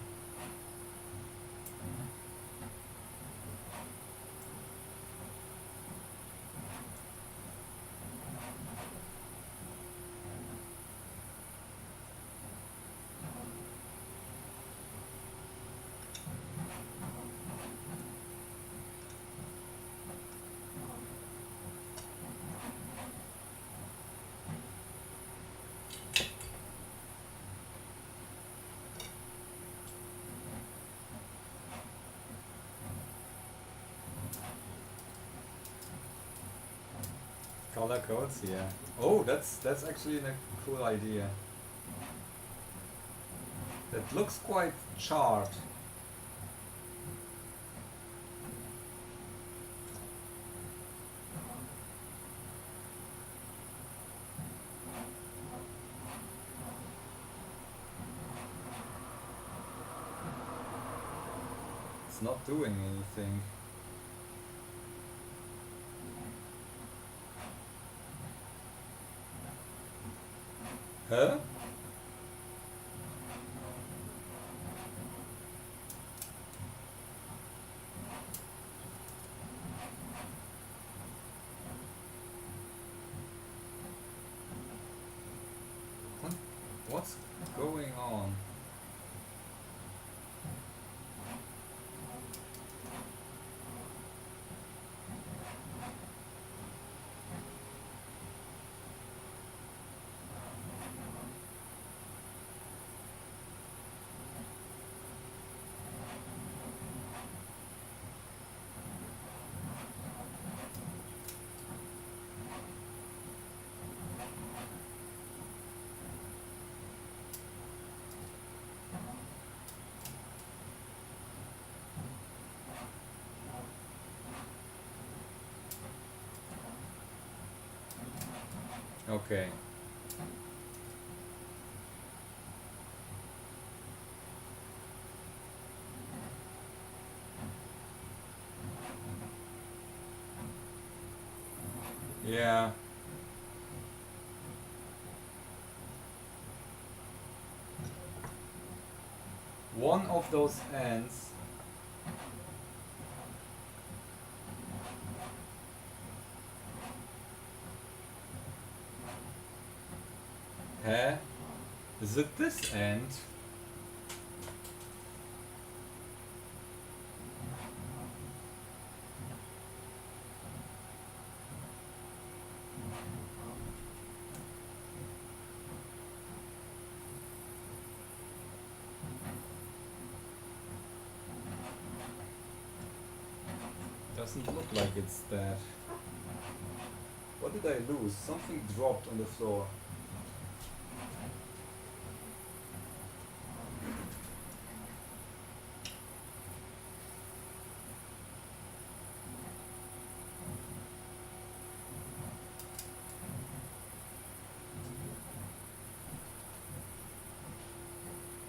A: Color codes, yeah. Oh, that's actually a cool idea. That looks quite charred. It's not doing anything. Huh? What's going on? Okay. Yeah. One of those ends Huh? Is it this end? Doesn't look like it's that. What did I lose? Something dropped on the floor.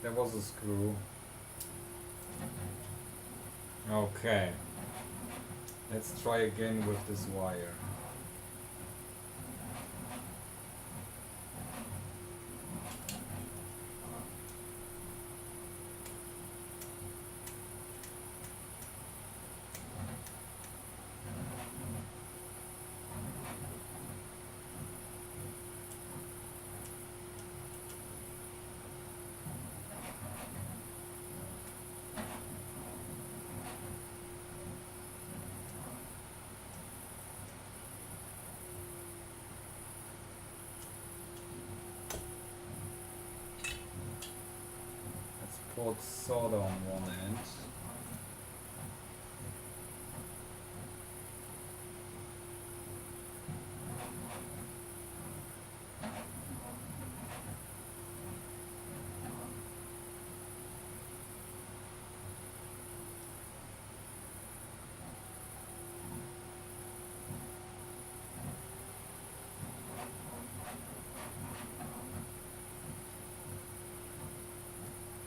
A: There was a screw. Okay. Let's try again with this wire. Poured soda on one end.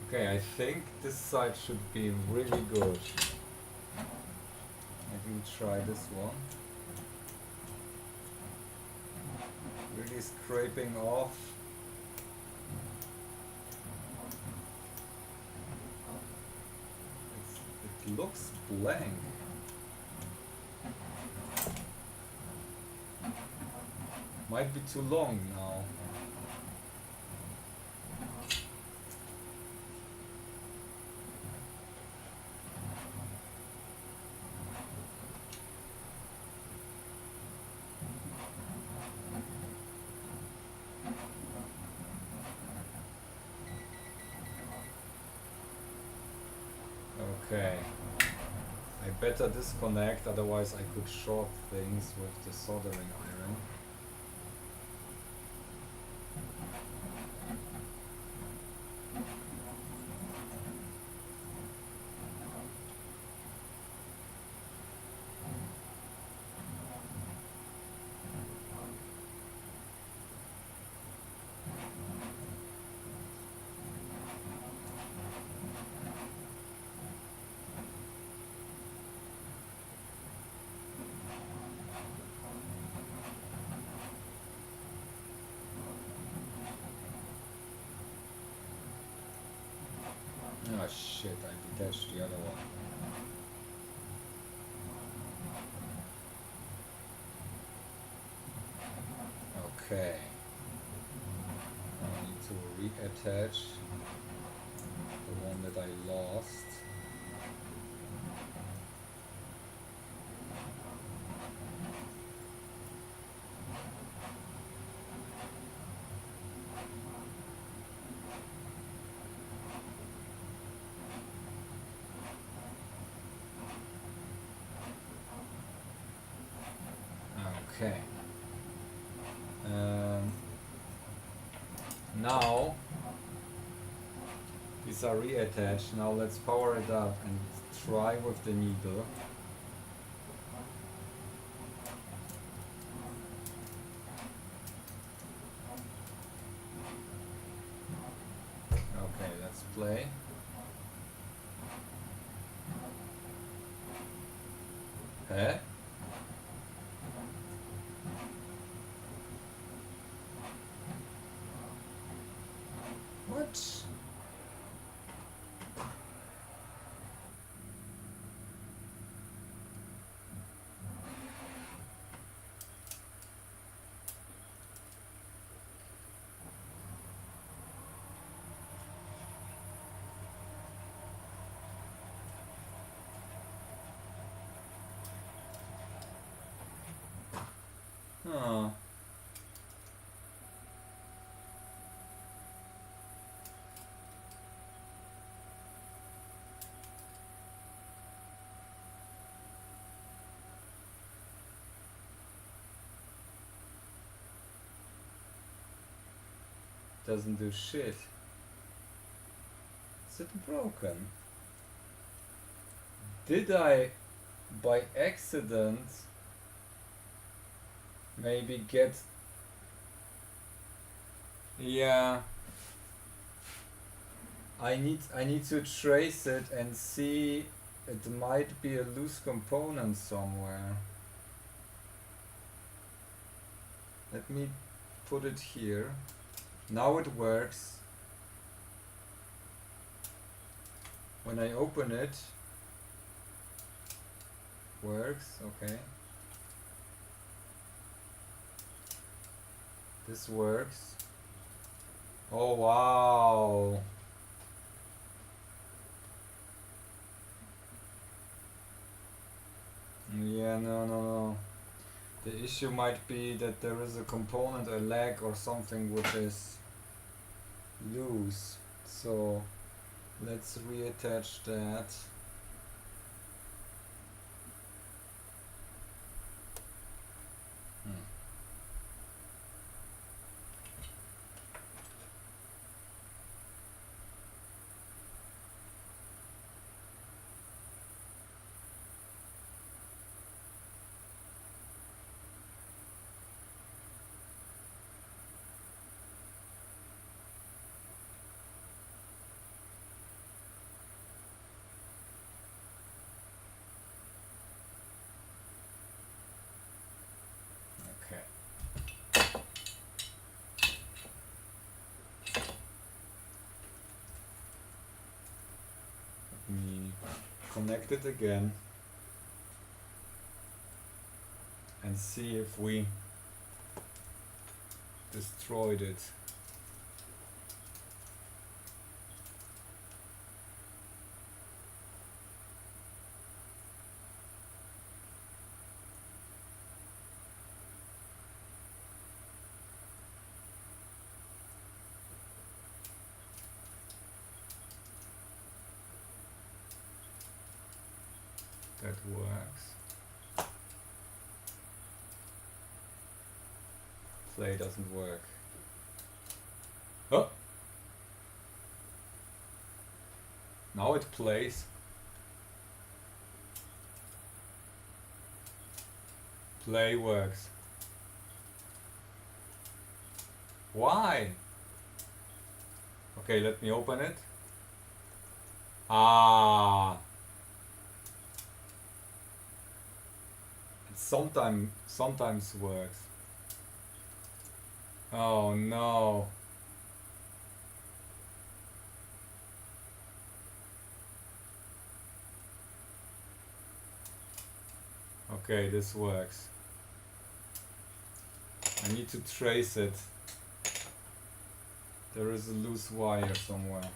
A: Okay, I think this side should be really good. Maybe we try this one. Really scraping off. It looks blank. Might be too long now. Okay, I better disconnect, otherwise I could short things with the soldering iron. Oh shit, I detached the other one. Okay. I need to reattach the one that I lost. Okay. Now these are reattached. Now let's power it up and try with the needle. Okay, let's play. Huh? What? Huh. Doesn't do shit. Is it broken? Did I, by accident, maybe get... Yeah. I need to trace it and see. It might be a loose component somewhere. Let me put it here. Now it works. When I open it, works, okay. This works. Oh wow. Yeah, no. The issue might be that there is a component, a leg or something which is loose. So let's reattach that. Okay. Let me connect it again and see if we destroyed it. That works. Play doesn't work. Oh! Now it plays. Play works. Why? Okay, let me open it. Ah. It sometimes works. Oh no. Okay, this works. I need to trace it. There is a loose wire somewhere.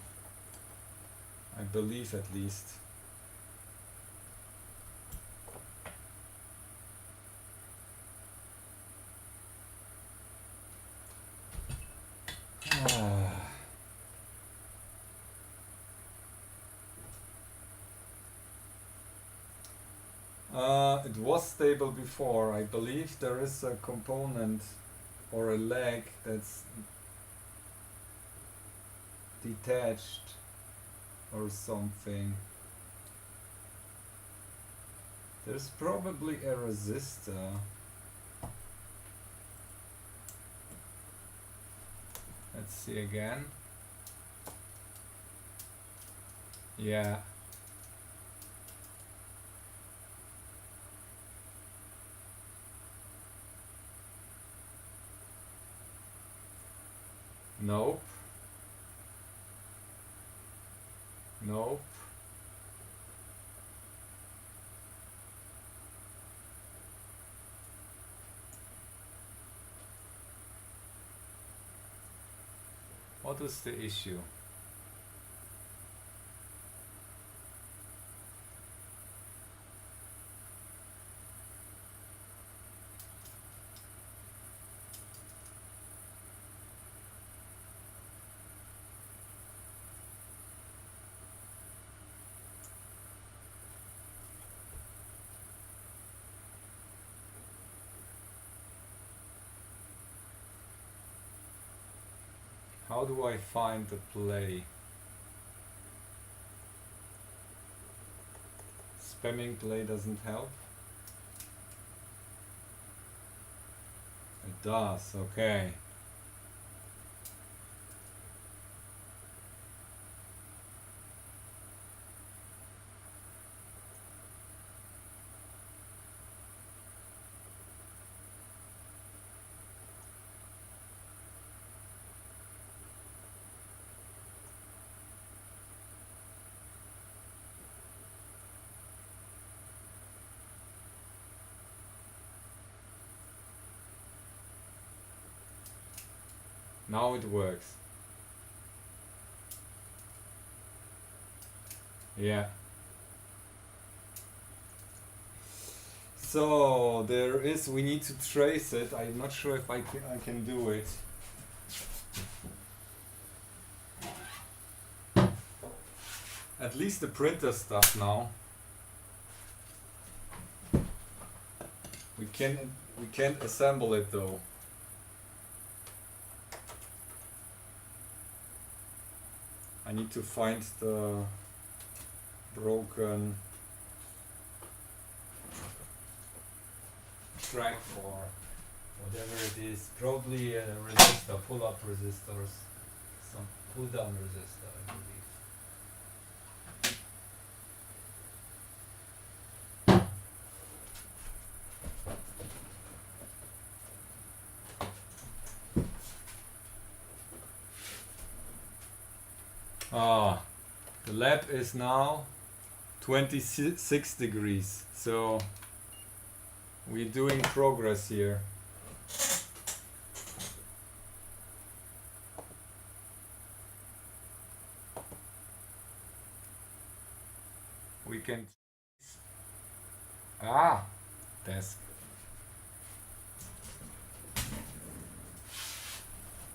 A: I believe at least. It was stable before. I believe there is a component or a leg that's detached or something. There's probably a resistor. Let's see again. Yeah. Nope. Nope. What is the issue? How do I find the play? Spamming play doesn't help. It does, okay. Now it works. Yeah. So there is, we need to trace it. I'm not sure if I can do it. At least the printer stuff now. We can't assemble it though. I need to find the broken track or whatever it is. Probably a resistor, pull-up resistors, some pull-down resistor, I believe. Ah, the lab is now 26 degrees, so we're doing progress here. We can desk.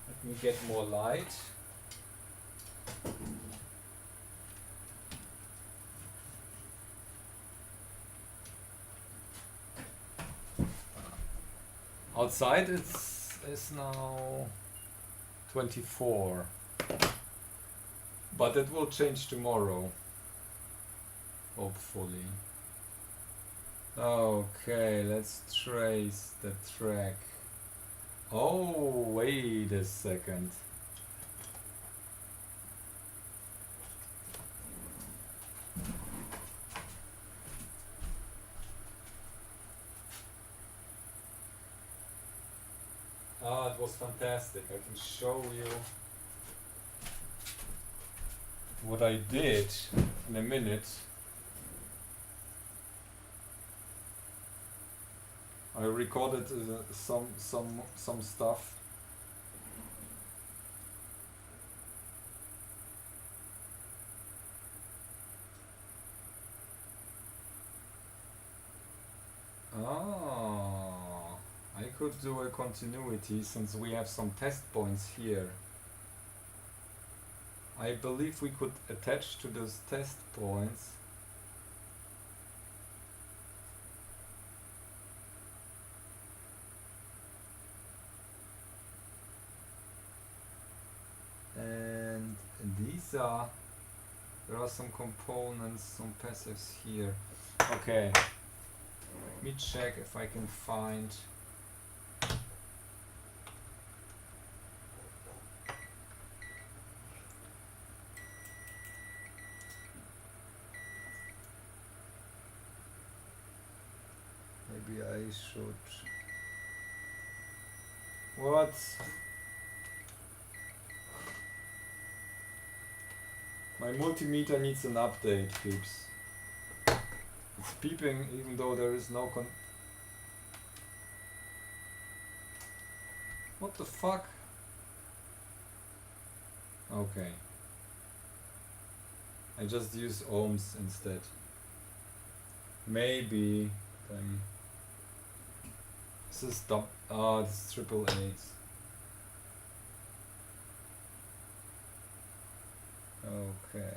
A: Let me get more light. Outside it's now 24, but it will change tomorrow, hopefully. Okay, let's trace the track. Oh, wait a second. Ah, it was fantastic. I can show you what I did in a minute. I recorded some stuff. I could do a continuity since we have some test points here. I believe we could attach to those test points and there are some components, some passives here. Okay, let me check if I can find maybe I should. What? My multimeter needs an update, peeps. It's beeping even though there is no What the fuck? Okay. I just use ohms instead. Maybe this is this is triple A's. Okay.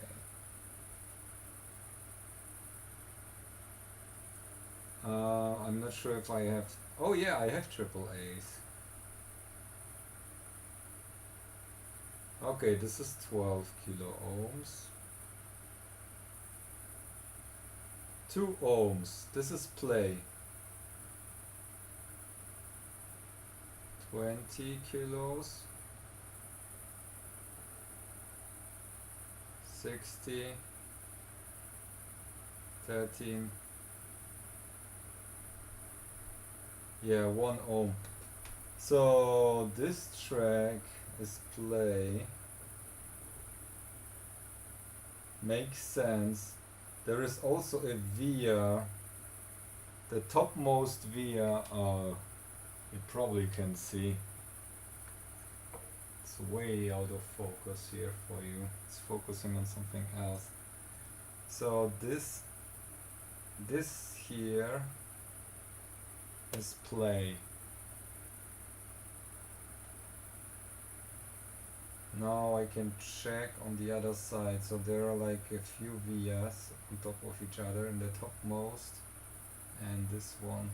A: I'm not sure if I have. Oh yeah, I have triple A's. Okay, this is 12 kilo ohms. 2 ohms. This is play. 20 kilos. 60. 13. Yeah, 1 ohm. So this track is play. Makes sense. There is also a via. The topmost via, you probably can see. It's way out of focus here for you. It's focusing on something else. So this here is play. Now I can check on the other side. So there are like a few vias on top of each other in the topmost, and this one.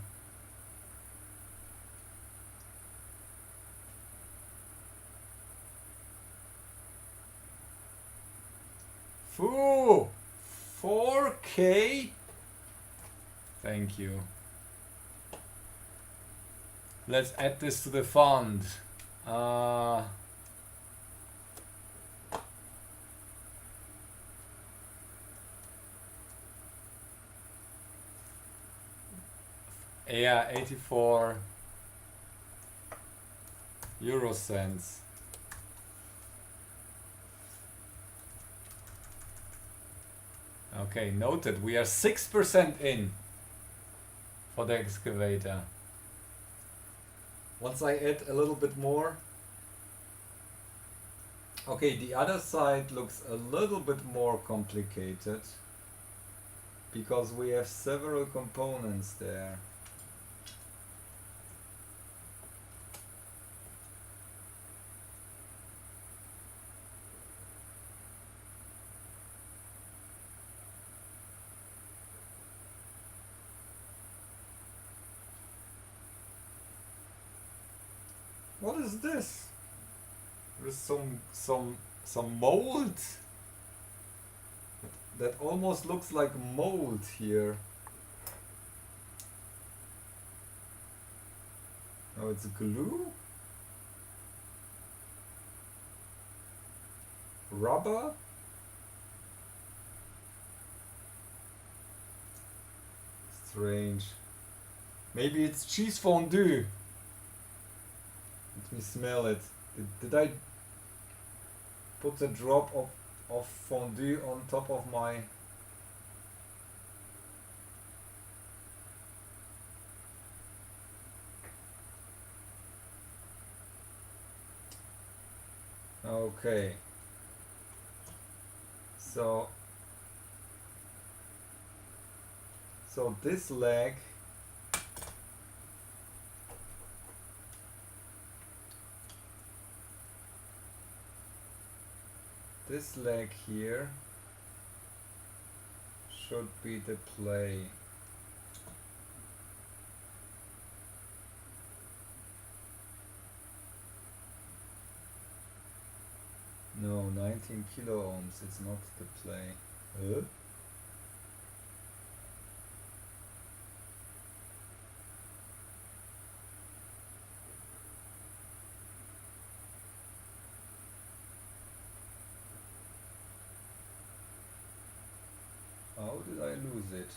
A: Foo! 4K? Thank you. Let's add this to the fund. Yeah, 84 euro cents. Okay, noted. We are 6% in for the excavator. Once I add a little bit more. Okay, the other side looks a little bit more complicated because we have several components there. What is this? There's some mold that almost looks like mold here. Oh, it's glue? Rubber? Strange. Maybe it's cheese fondue. Let me smell it. Did I put a drop of fondue on top of my... Okay. So this leg here should be the play. No, 19 kilo ohms, it's not the play. How did I lose it?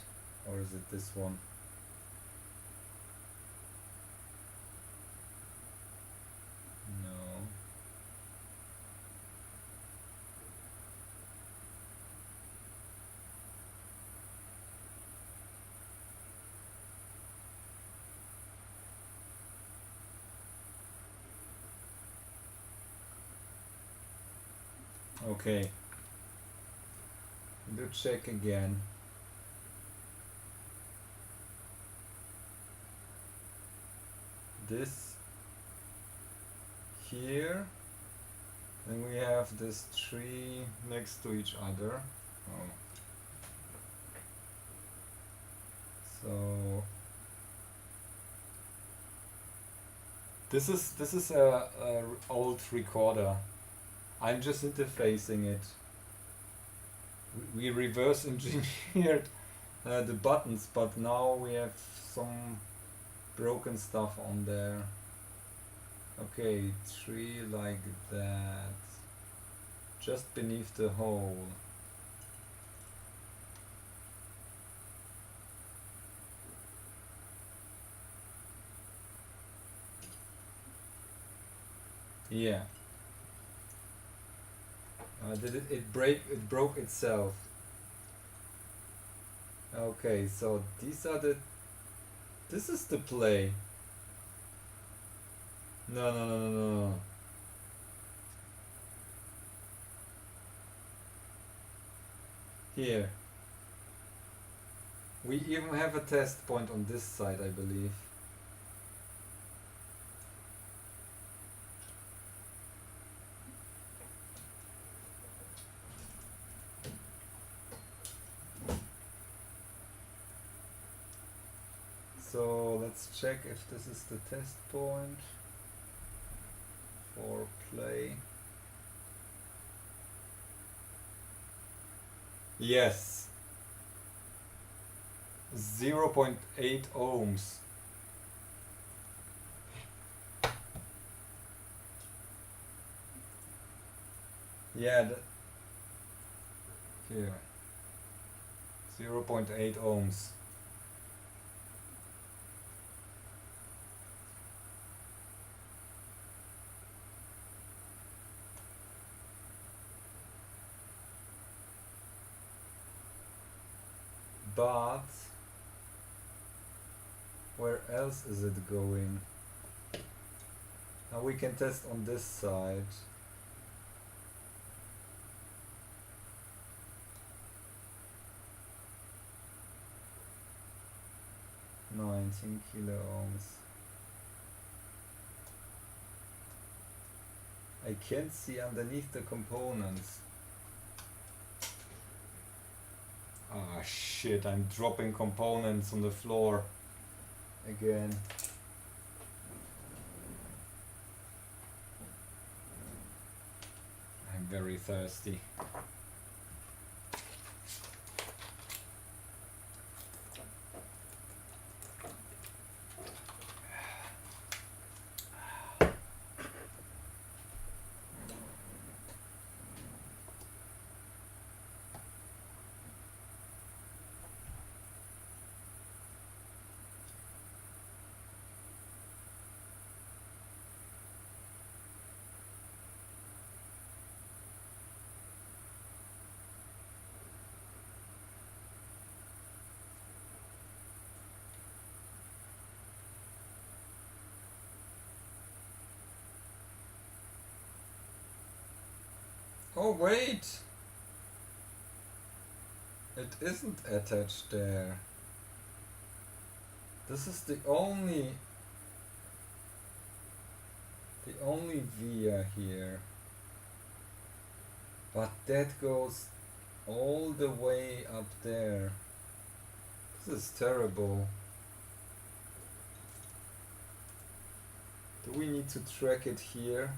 A: Or is it this one? No. Okay. Do check again. This here, and we have this tree next to each other. Oh. So this is a old recorder. I'm just interfacing it. We reverse engineered the buttons, but now we have some broken stuff on there. Okay, 3 like that. Just beneath the hole. Yeah. Did it break? It broke itself. Okay, so these are the. This is the play. No, no, no, no, no. Here. We even have a test point on this side, I believe. So let's check if this is the test point for play. Yes. 0.8 ohms. Yeah, here. 0.8 ohms. But where else is it going? Now we can test on this side. $19 kilo ohms. I can't see underneath the components. Ah shit, I'm dropping components on the floor again. I'm very thirsty. Oh wait! It isn't attached there. This is the only via here. But that goes all the way up there. This is terrible. Do we need to track it here?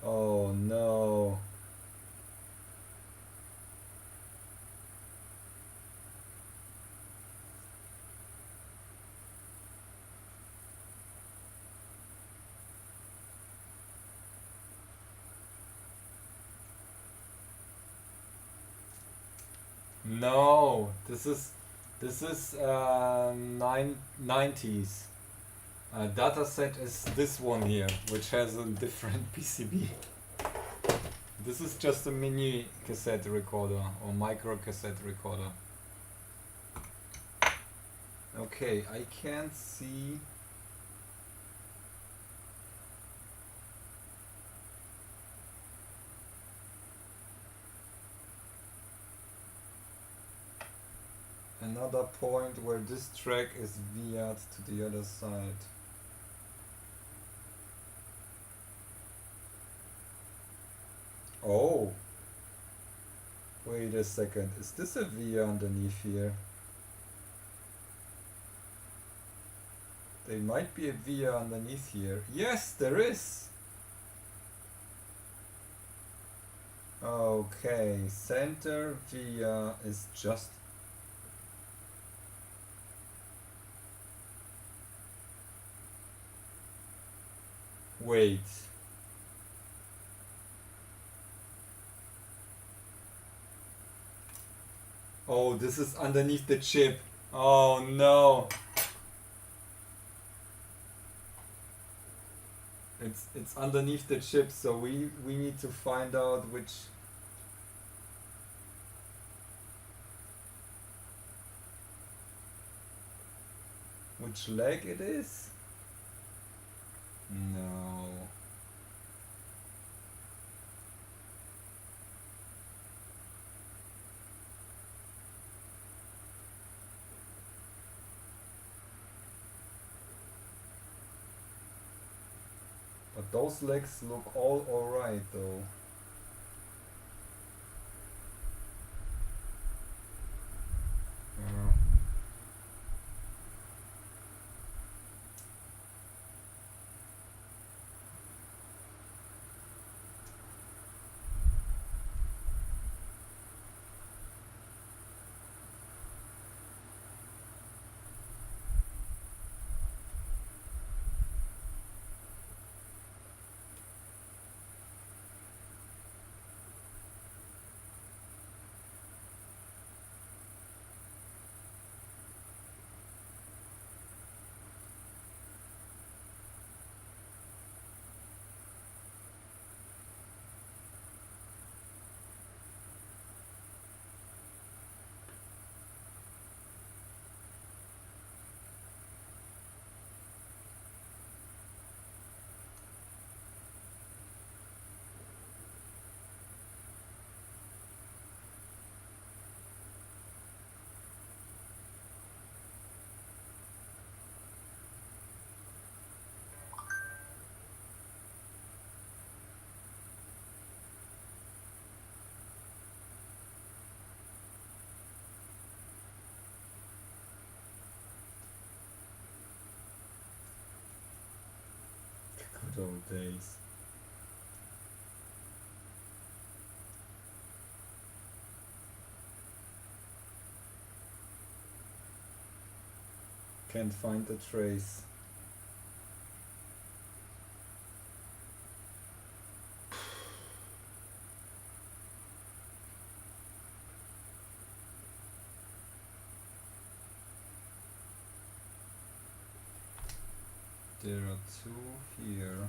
A: Oh no. No, this is 90s. Data set is this one here, which has a different PCB. This is just a mini cassette recorder or micro cassette recorder. Okay, I can't see. Another point where this track is via'd to the other side. Oh! Wait a second, is this a via underneath here? There might be a via underneath here. Yes, there is! Okay, center via is just. Wait. Oh, this is underneath the chip. Oh no. It's underneath the chip, so we need to find out which leg it is. No. But those legs look all alright though. Uh, good old days. Can't find the trace. There are two here.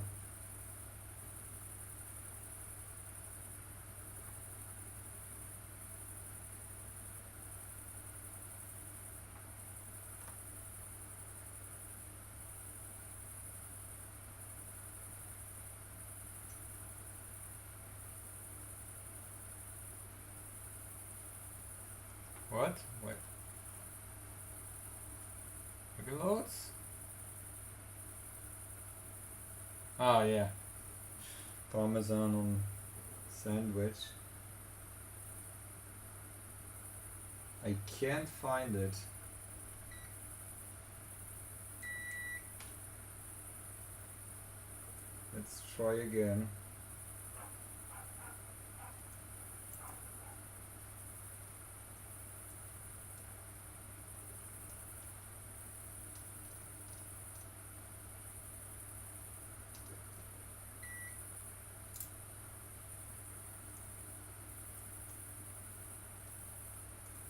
A: What? Wait. Loads? Ah, yeah. Parmesan on sandwich. I can't find it. Let's try again.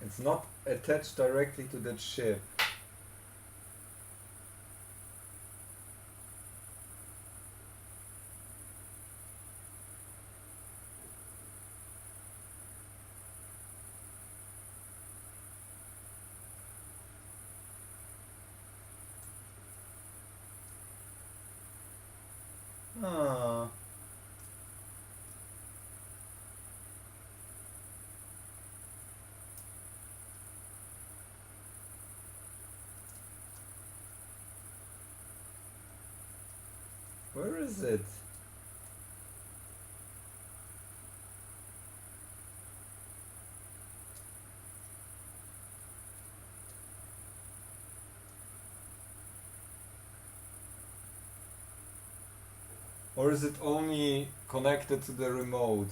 A: It's not attached directly to the chip. Ah. Where is it? Or is it only connected to the remote?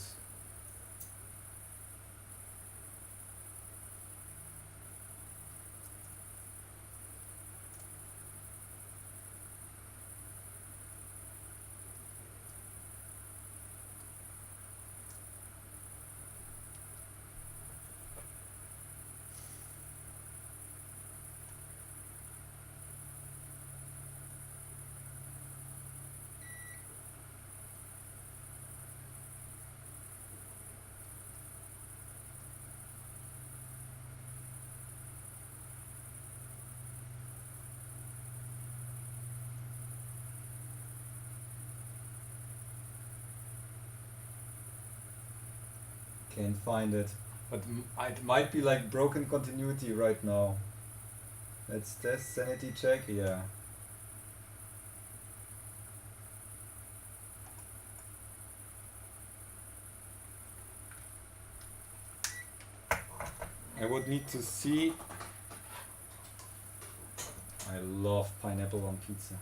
A: Can't find it. But it might be like broken continuity right now. Let's test sanity check. Yeah. I would need to see. I love pineapple on pizza.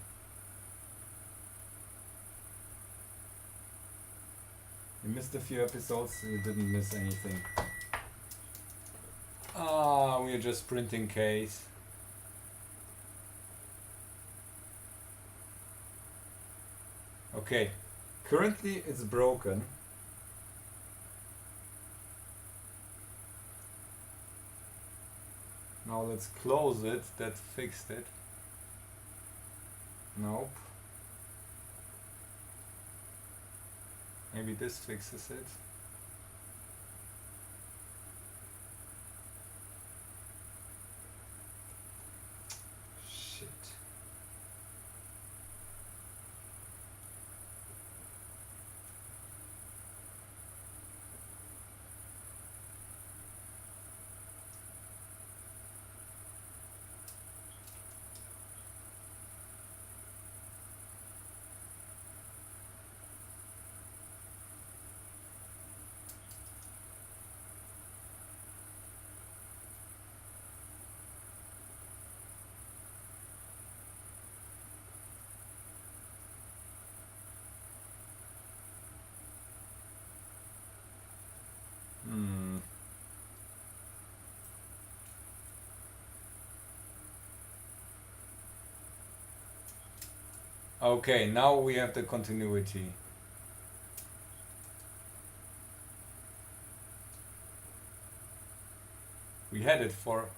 A: You missed a few episodes, you didn't miss anything. Ah, we are just printing case. Okay, currently it's broken. Now let's close it, that fixed it. Nope. Maybe this fixes it. Shit. Hmm. Okay, now we have the continuity. We had it for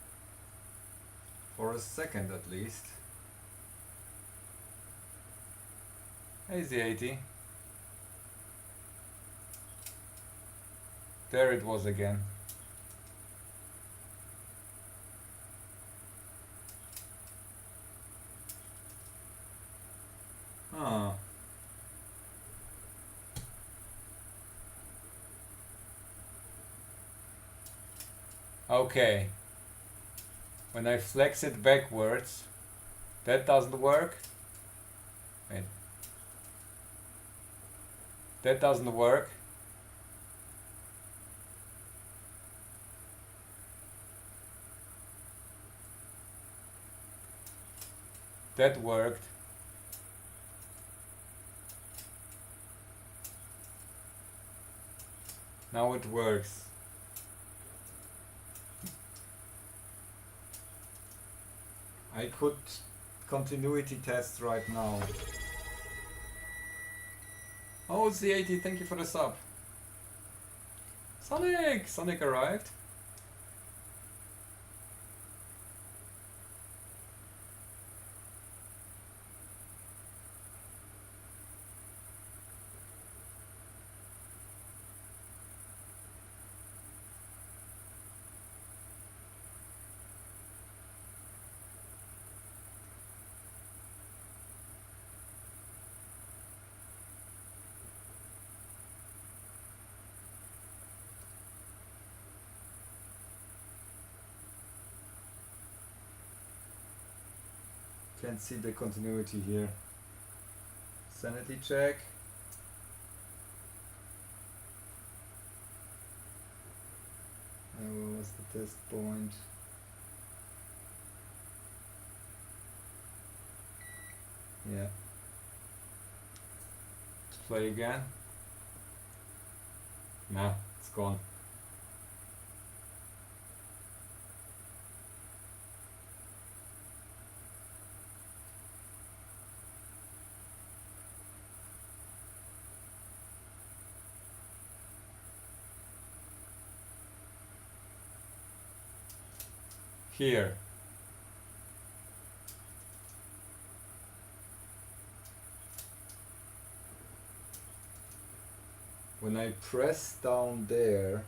A: a second at least. Hey Z80. There it was again. Ah. Okay. When I flex it backwards, that doesn't work. Wait. That doesn't work. That worked. Now it works. I could continuity test right now. Oh, Z80, thank you for the sub. Sonic arrived. Can't see the continuity here. Sanity check. Where was the test point? Yeah. Let's play again. Nah, it's gone. Here. When I press down there,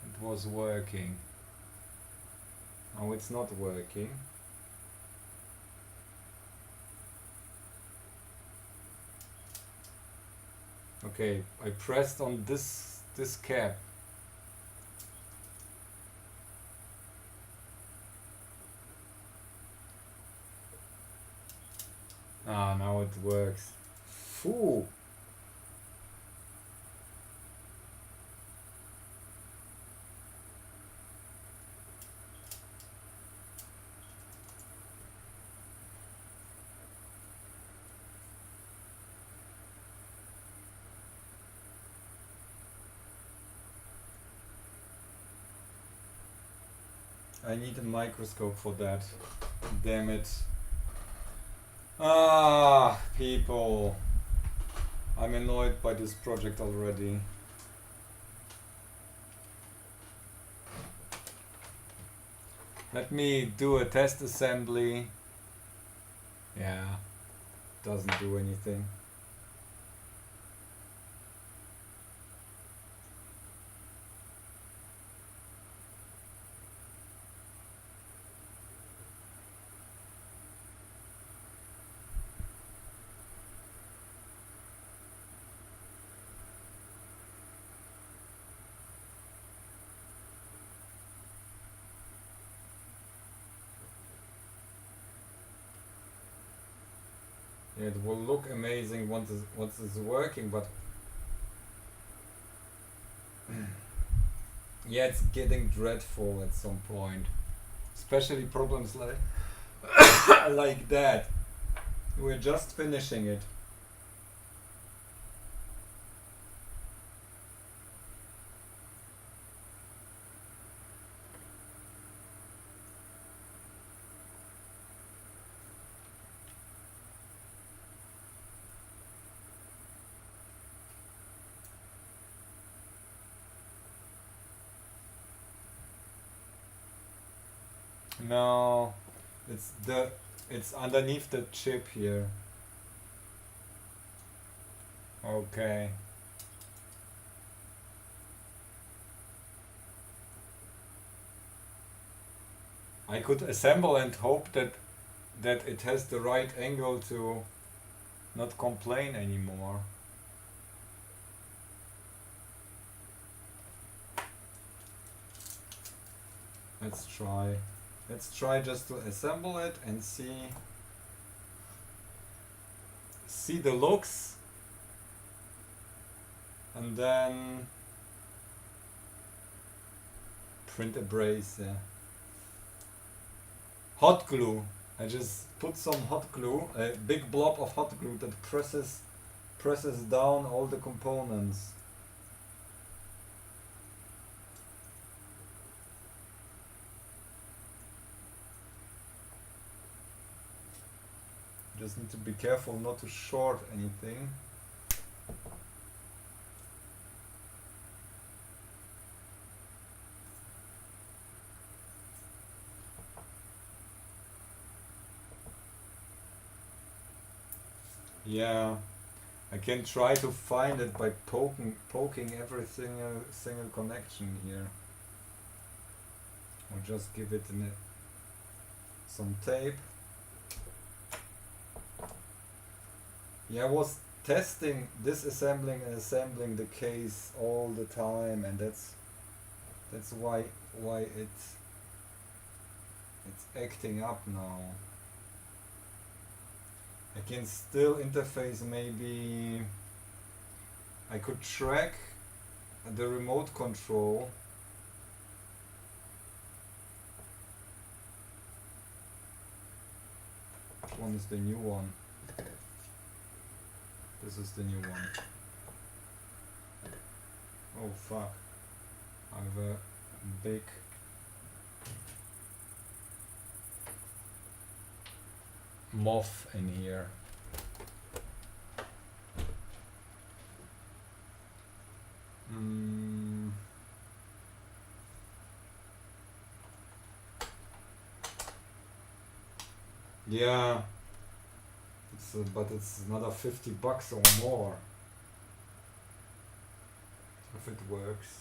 A: it was working. Now it's not working. Okay, I pressed on this cap. Ah, now it works. Phew. I need a microscope for that. Damn it. Ah, people. I'm annoyed by this project already. Let me do a test assembly. Yeah, doesn't do anything. It will look amazing once it's working, but yeah, it's getting dreadful at some point. Especially problems like like that. We're just finishing it. No, it's underneath the chip here. Okay. I could assemble and hope that it has the right angle to not complain anymore. Let's try. Let's try just to assemble it and see the looks, and then print a brace. Yeah. Hot glue. I just put some hot glue, a big blob of hot glue that presses down all the components. Just need to be careful not to short anything. Yeah, I can try to find it by poking every single connection here. Or just give it some tape. Yeah, I was testing disassembling and assembling the case all the time, and that's why it's acting up now. I can still interface. Maybe I could track the remote control. Which one is the new one? This is the new one. Oh fuck. I have a big moth in here. Yeah, but it's another $50 or more if it works.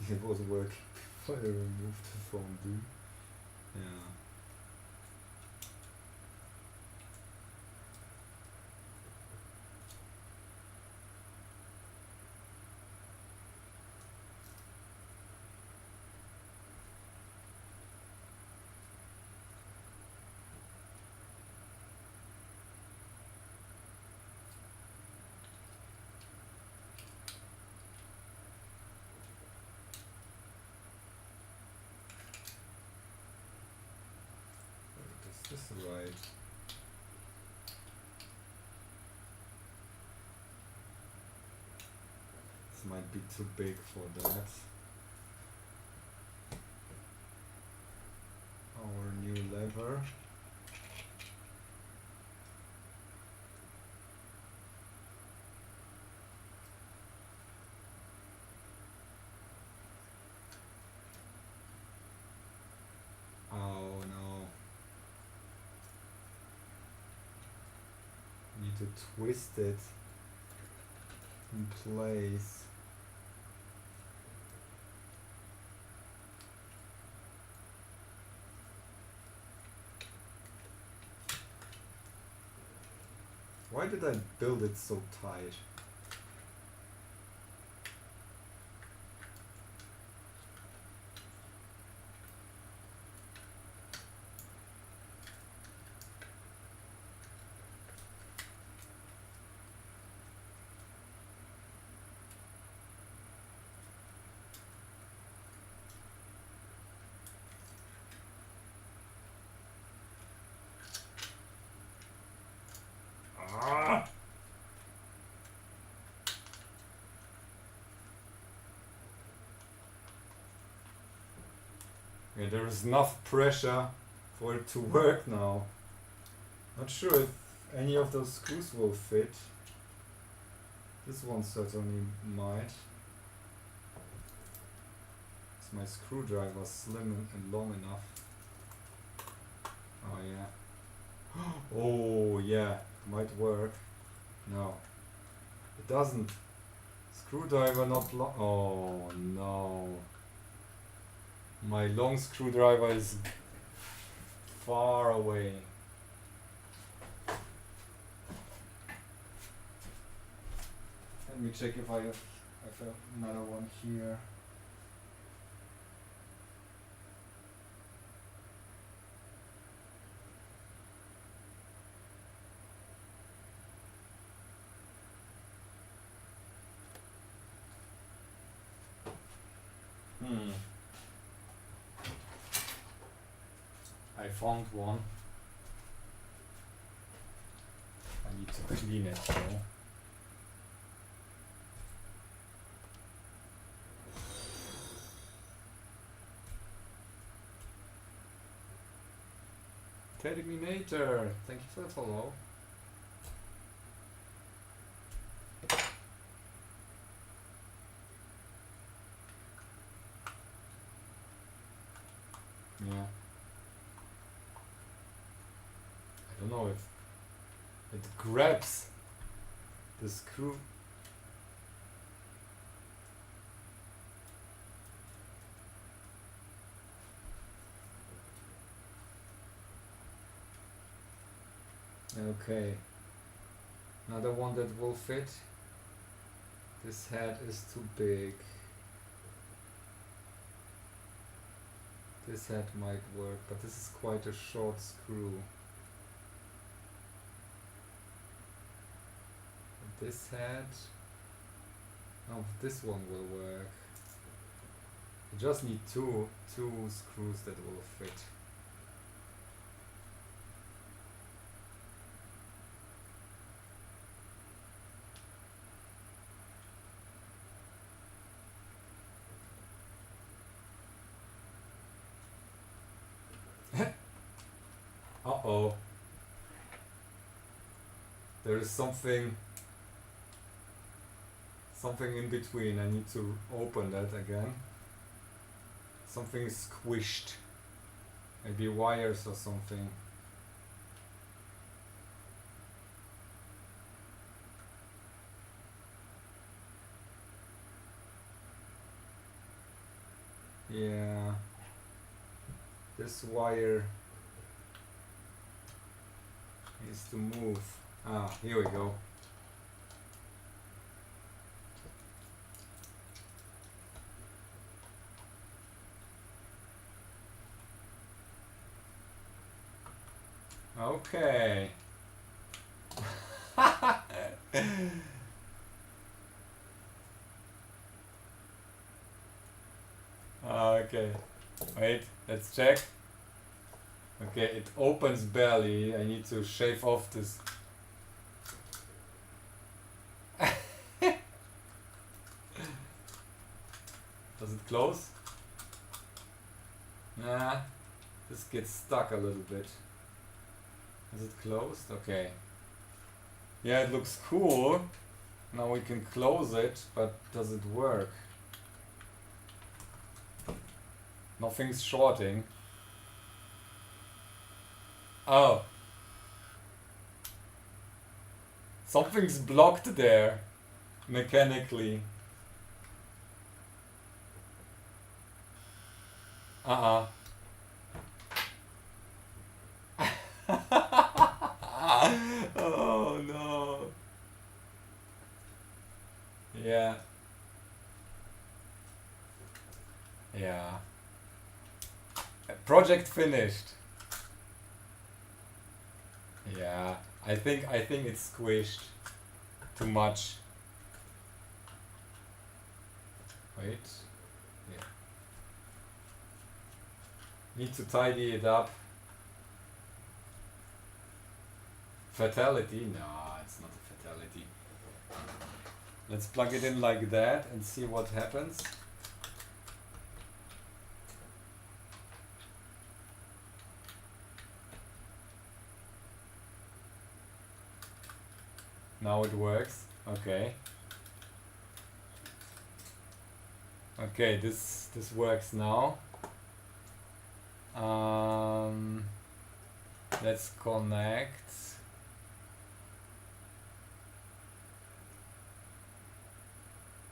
A: it was working before I removed the fondue. Yeah. Is this right? This might be too big for that. Our new lever. Oh no. Need to twist it in place. Why did I build it so tight? Ah! Yeah, there is enough pressure for it to work now. Not sure if any of those screws will fit. This one certainly might. Is my screwdriver slim and long enough? Oh yeah. Oh yeah, might work. No, it doesn't. Screwdriver not long. Oh no. My long screwdriver is far away. Let me check if I have another one here. I found one. I need to clean it though. Terminator, thank you for the follow. Yeah. I don't know if it grabs the screw. Okay. Another one that will fit. This head is too big. This head might work, but this is quite a short screw. This head, oh, this one will work. You just need two screws that will fit. Uh-oh. There is something in between. I need to open that again. Something is squished. Maybe wires or something. Yeah. This wire needs to move. Ah, here we go. Okay. Okay. Wait, let's check. Okay, it opens barely. I need to shave off this. Does it close? Nah, this gets stuck a little bit. Is it closed? Okay. Yeah, it looks cool. Now we can close it, but does it work? Nothing's shorting. Oh. Something's blocked there. Mechanically. Uh-uh. Oh no. Yeah. Yeah. Project finished. Yeah. I think it's squished too much. Wait. Yeah. Need to tidy it up. Fatality? No, it's not a fatality. Let's plug it in like that and see what happens. Now it works. Okay. Okay, this works now. Let's connect.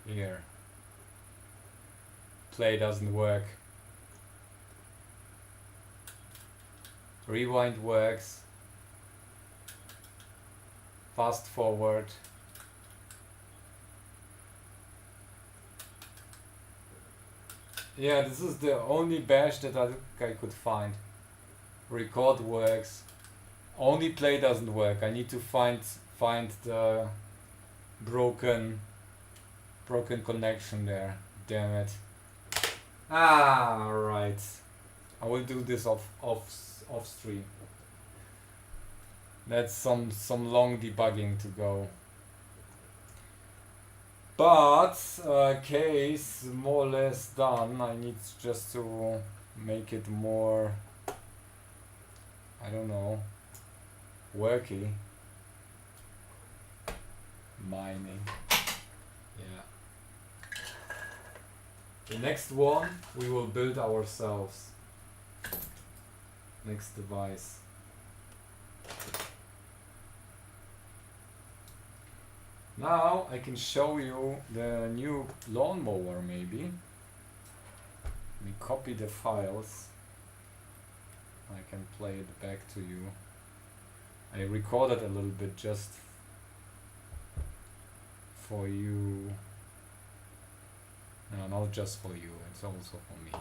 A: Here. Play doesn't work. Rewind works. Fast forward. Yeah, this is the only bash that I could find. Record works. Only play doesn't work. I need to find the broken connection there. Damn it. Ah, right. I will do this off stream. That's some long debugging to go. But case more or less done. I need just to make it more, I don't know, worky. Mining. Yeah. The next one we will build ourselves. Next device. Now I can show you the new lawnmower maybe. Let me copy the files. I can play it back to you. I recorded a little bit just for you. No, not just for you, it's also for me.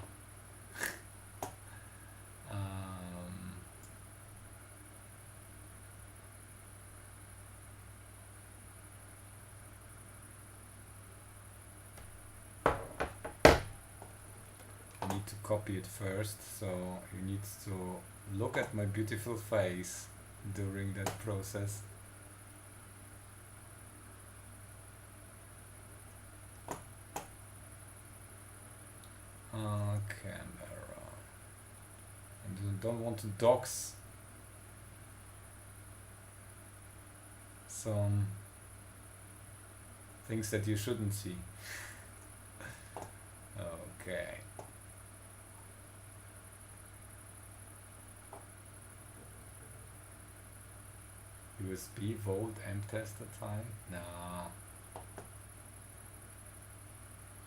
A: I need to copy it first, so you need to look at my beautiful face during that process. Camera. And don't want to dox some things that you shouldn't see. Okay. USB volt M tester time? Nah.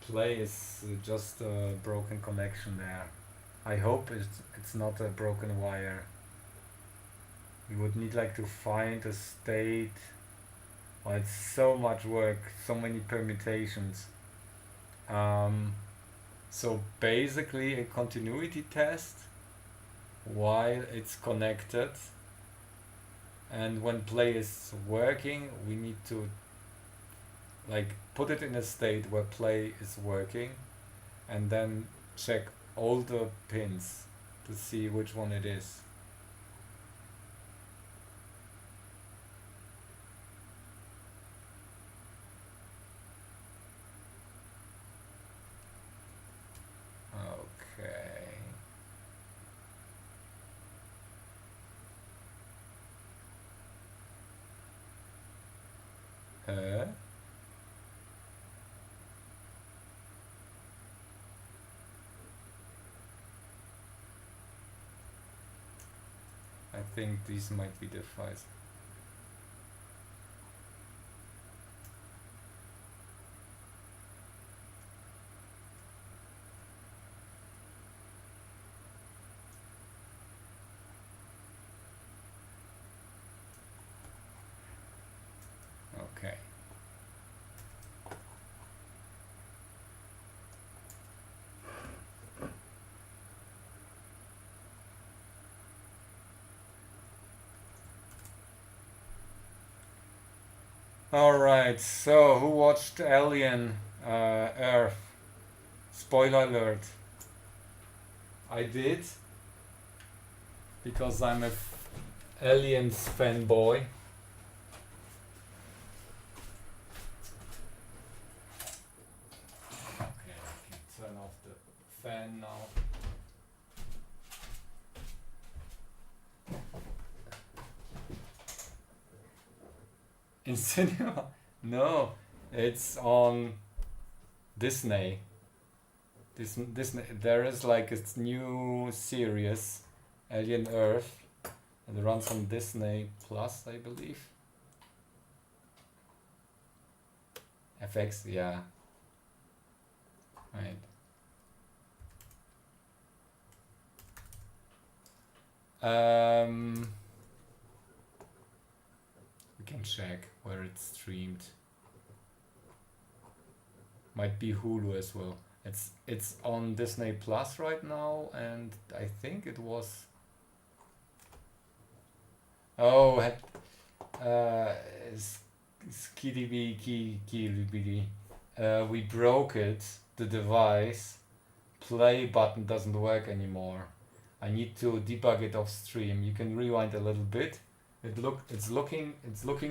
A: play is just a broken connection there. I hope it's not a broken wire. We would need like to find a state. Oh, it's so much work, so many permutations. So basically a continuity test while it's connected, and when play is working we need to like put it in a state where play is working and then check all the pins to see which one it is. Okay. I think these might be the files. Okay. Alright, so who watched Alien Earth? Spoiler alert. I did, because I'm a Aliens fanboy. Okay, I can turn off the fan now. In cinema? No, it's on Disney. Disney. There is like a new series, Alien Earth, and it runs on Disney Plus, I believe. FX, yeah. Right. We can check where it's streamed. Might be Hulu as well. It's on Disney Plus right now, and I think it was. Oh, skidibidi. We broke it. The device play button doesn't work anymore. I need to debug it off stream. You can rewind a little bit. It's looking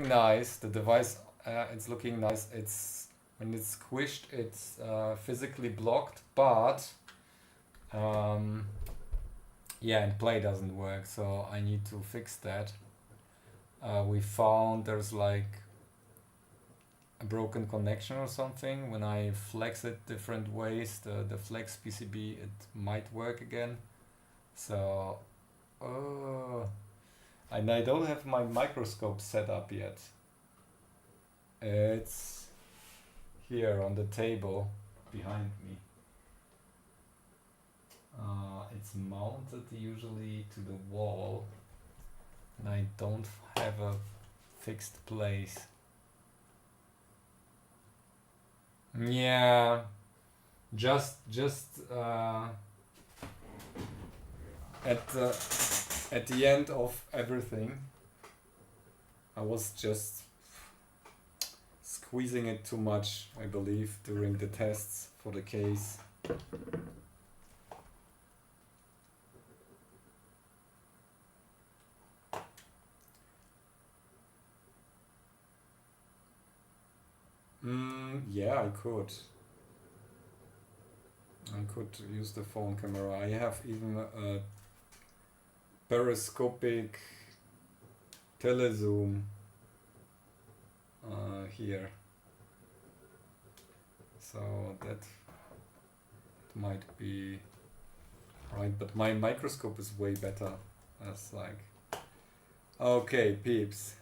A: nice. The device it's looking nice. It's when it's squished, it's physically blocked, but yeah, and play doesn't work, so I need to fix that. We found there's like a broken connection or something. When I flex it different ways, the flex PCB, it might work again. So, and I don't have my microscope set up yet. It's here on the table behind me. It's mounted usually to the wall, and I don't have a fixed place. Yeah, just at the end of everything, I was just squeezing it too much, I believe, during the tests for the case. Yeah, I could. I could use the phone camera. I have even a periscopic telezoom here. So that might be right, but my microscope is way better. That's like, okay, peeps.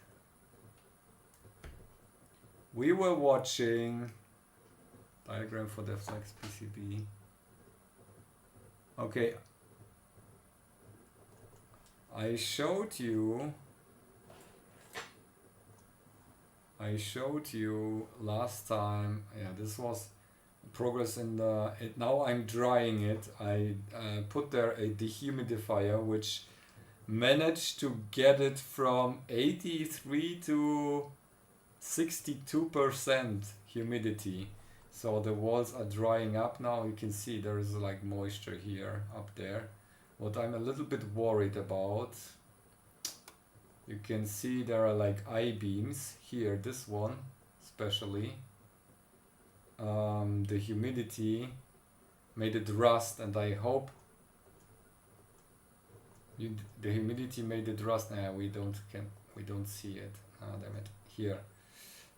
A: We were watching Diagram for the flex PCB. Okay. I showed you last time. Yeah, this was progress in the. Now I'm drying it. I put there a dehumidifier, which managed to get it from 83 to 62% humidity. So the walls are drying up now. You can see there is like moisture here up there. What I'm a little bit worried about, you can see there are like I-beams here, this one especially. The humidity made it rust, and I hope the humidity made it rust. Nah, we don't see it. Ah, damn it, here.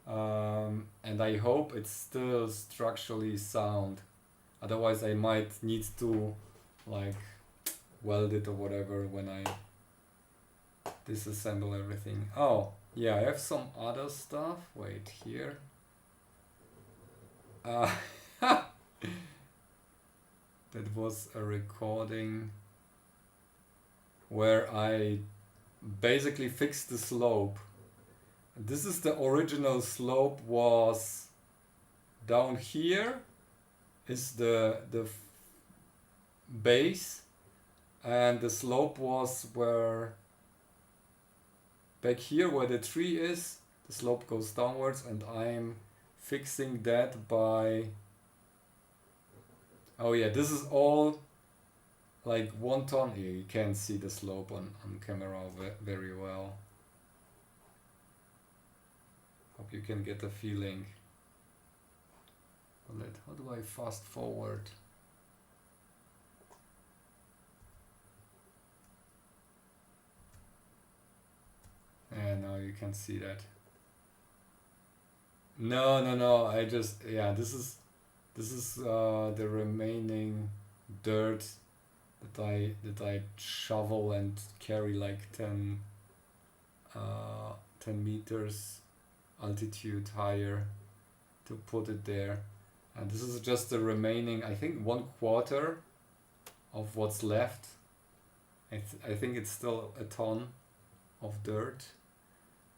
A: And I hope it's still structurally sound. Otherwise, I might need to like weld it or whatever when I disassemble everything. Oh, yeah, I have some other stuff. Wait, here. That was a recording where I basically fixed the slope. This is the original slope, was down here is the base, and the slope was where back here where the tree is, the slope goes downwards, and I'm fixing that by, oh yeah, this is all like 1 ton. Here you can't see the slope on camera very well. Hope you can get a feeling. How do I fast forward? Yeah, now you can see that. No, I just, yeah, this is the remaining dirt that I shovel and carry like 10 meters altitude higher to put it there. And this is just the remaining, I think, 1/4 of what's left. I think it's still a ton of dirt.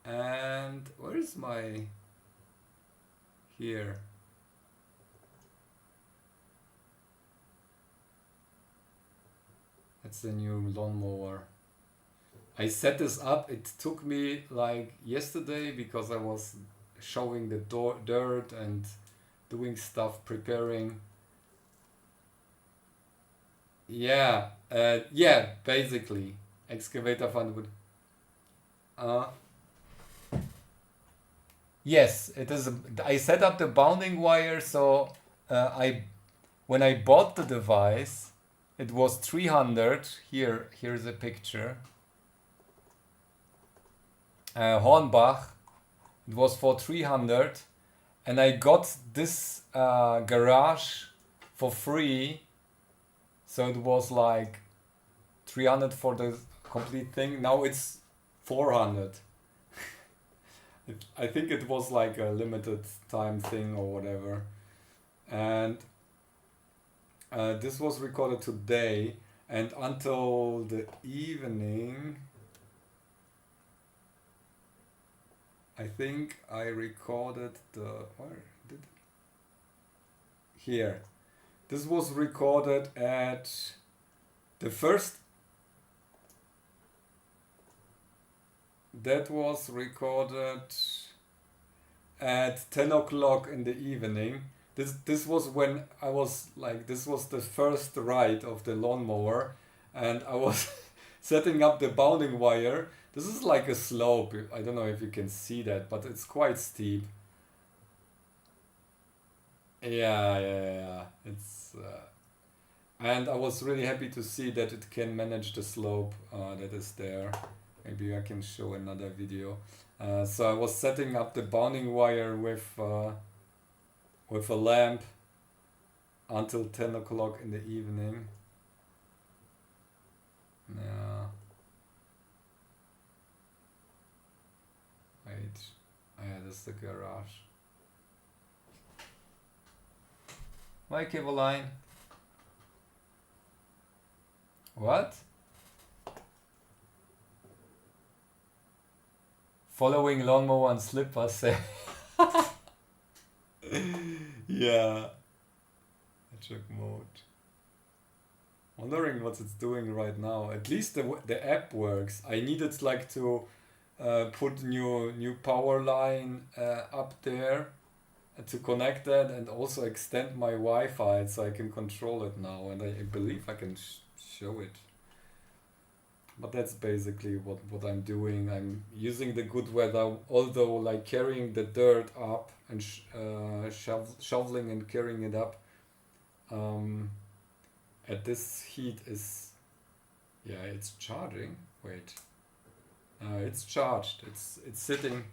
A: And where is my, here. That's the new lawnmower. I set this up. It took me like yesterday because I was showing the dirt and doing stuff, preparing. Yeah, yeah, basically. Excavator fund would. Yes, it is. I set up the bounding wire, so when I bought the device, it was 300. Here's a picture. Hornbach. It was for 300, and I got this garage for free. So it was like 300 for the complete thing. Now it's 400. I think it was like a limited time thing or whatever. And this was recorded today, and until the evening, I think I recorded where did here. This was recorded at the first. That was recorded at 10 o'clock in the evening. This was when I was like, this was the first ride of the lawnmower, and I was setting up the bounding wire. This is like a slope. I don't know if you can see that, but it's quite steep. Yeah. It's and I was really happy to see that it can manage the slope that is there. Maybe I can show another video. So I was setting up the bounding wire with a lamp until 10 o'clock in the evening. Yeah. Wait. Oh, yeah, this is the garage. Why Kevoline? What? Following lawnmower and slippers. Say. Yeah. Hedgehog mode. Wondering what it's doing right now. At least the app works. I needed like to put new power line up there to connect that and also extend my Wi-Fi so I can control it now, and I believe I can show it. But that's basically what I'm doing. I'm using the good weather, although like carrying the dirt up and shoveling and carrying it up at this heat is, yeah, it's charging. Wait, it's charged. It's sitting.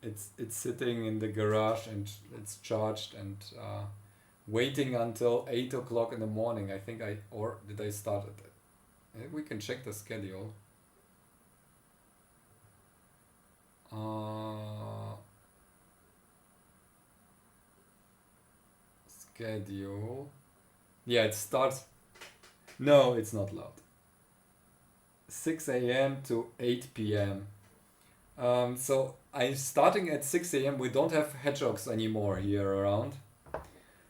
A: It's sitting in the garage and it's charged and waiting until 8 o'clock in the morning. I think or did I start at it? We can check the schedule. Schedule. Yeah, it starts. No, it's not loud. 6 a.m. to 8 p.m. So I'm starting at 6 a.m. We don't have hedgehogs anymore here around.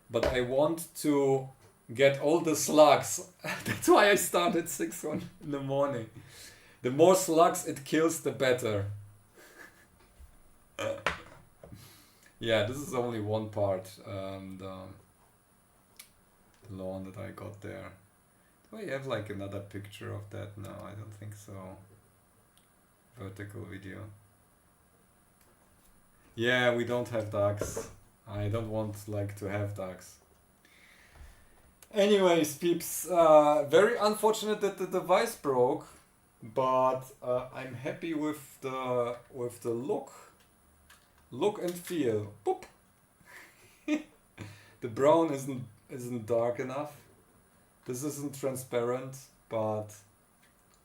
A: But I want to get all the slugs. That's why I start at 6 in the morning. The more slugs it kills, the better. Yeah, this is only one part. The lawn that I got there. Do I have like another picture of that? No, I don't think so. Vertical video. Yeah, we don't have ducks. I don't want like to have ducks. Anyways, peeps, very unfortunate that the device broke, but I'm happy with the look and feel. Boop. The brown isn't dark enough. This isn't transparent, but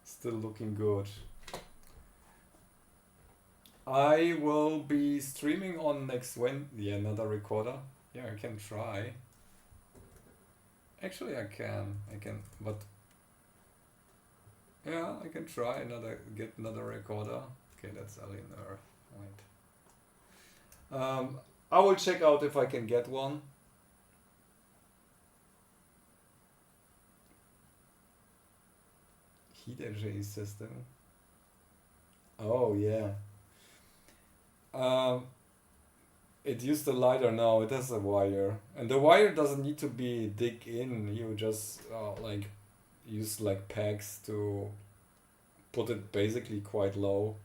A: still looking good. I will be streaming on next Wednesday. Yeah, another recorder. Yeah, I can try. Actually, I can, but yeah, I can try get another recorder. Okay, that's Eleanor. Right. I will check out if I can get one. Heat exchange system. Oh yeah. It used a lighter now. It has a wire, and the wire doesn't need to be dig in. You just like use like pegs to put it basically quite low,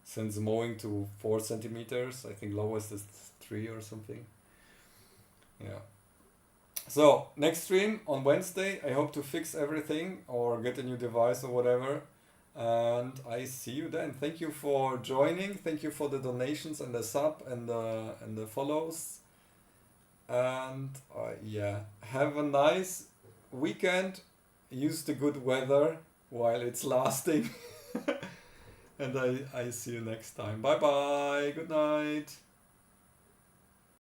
A: since mowing to 4 centimeters. I think lowest is 3 or something. Yeah. So next stream on Wednesday. I hope to fix everything or get a new device or whatever. And I see you then. Thank you for joining. Thank you for the donations and the sub and the follows. And yeah, have a nice weekend. Use the good weather while it's lasting. And I see you next time. Bye bye. Good night.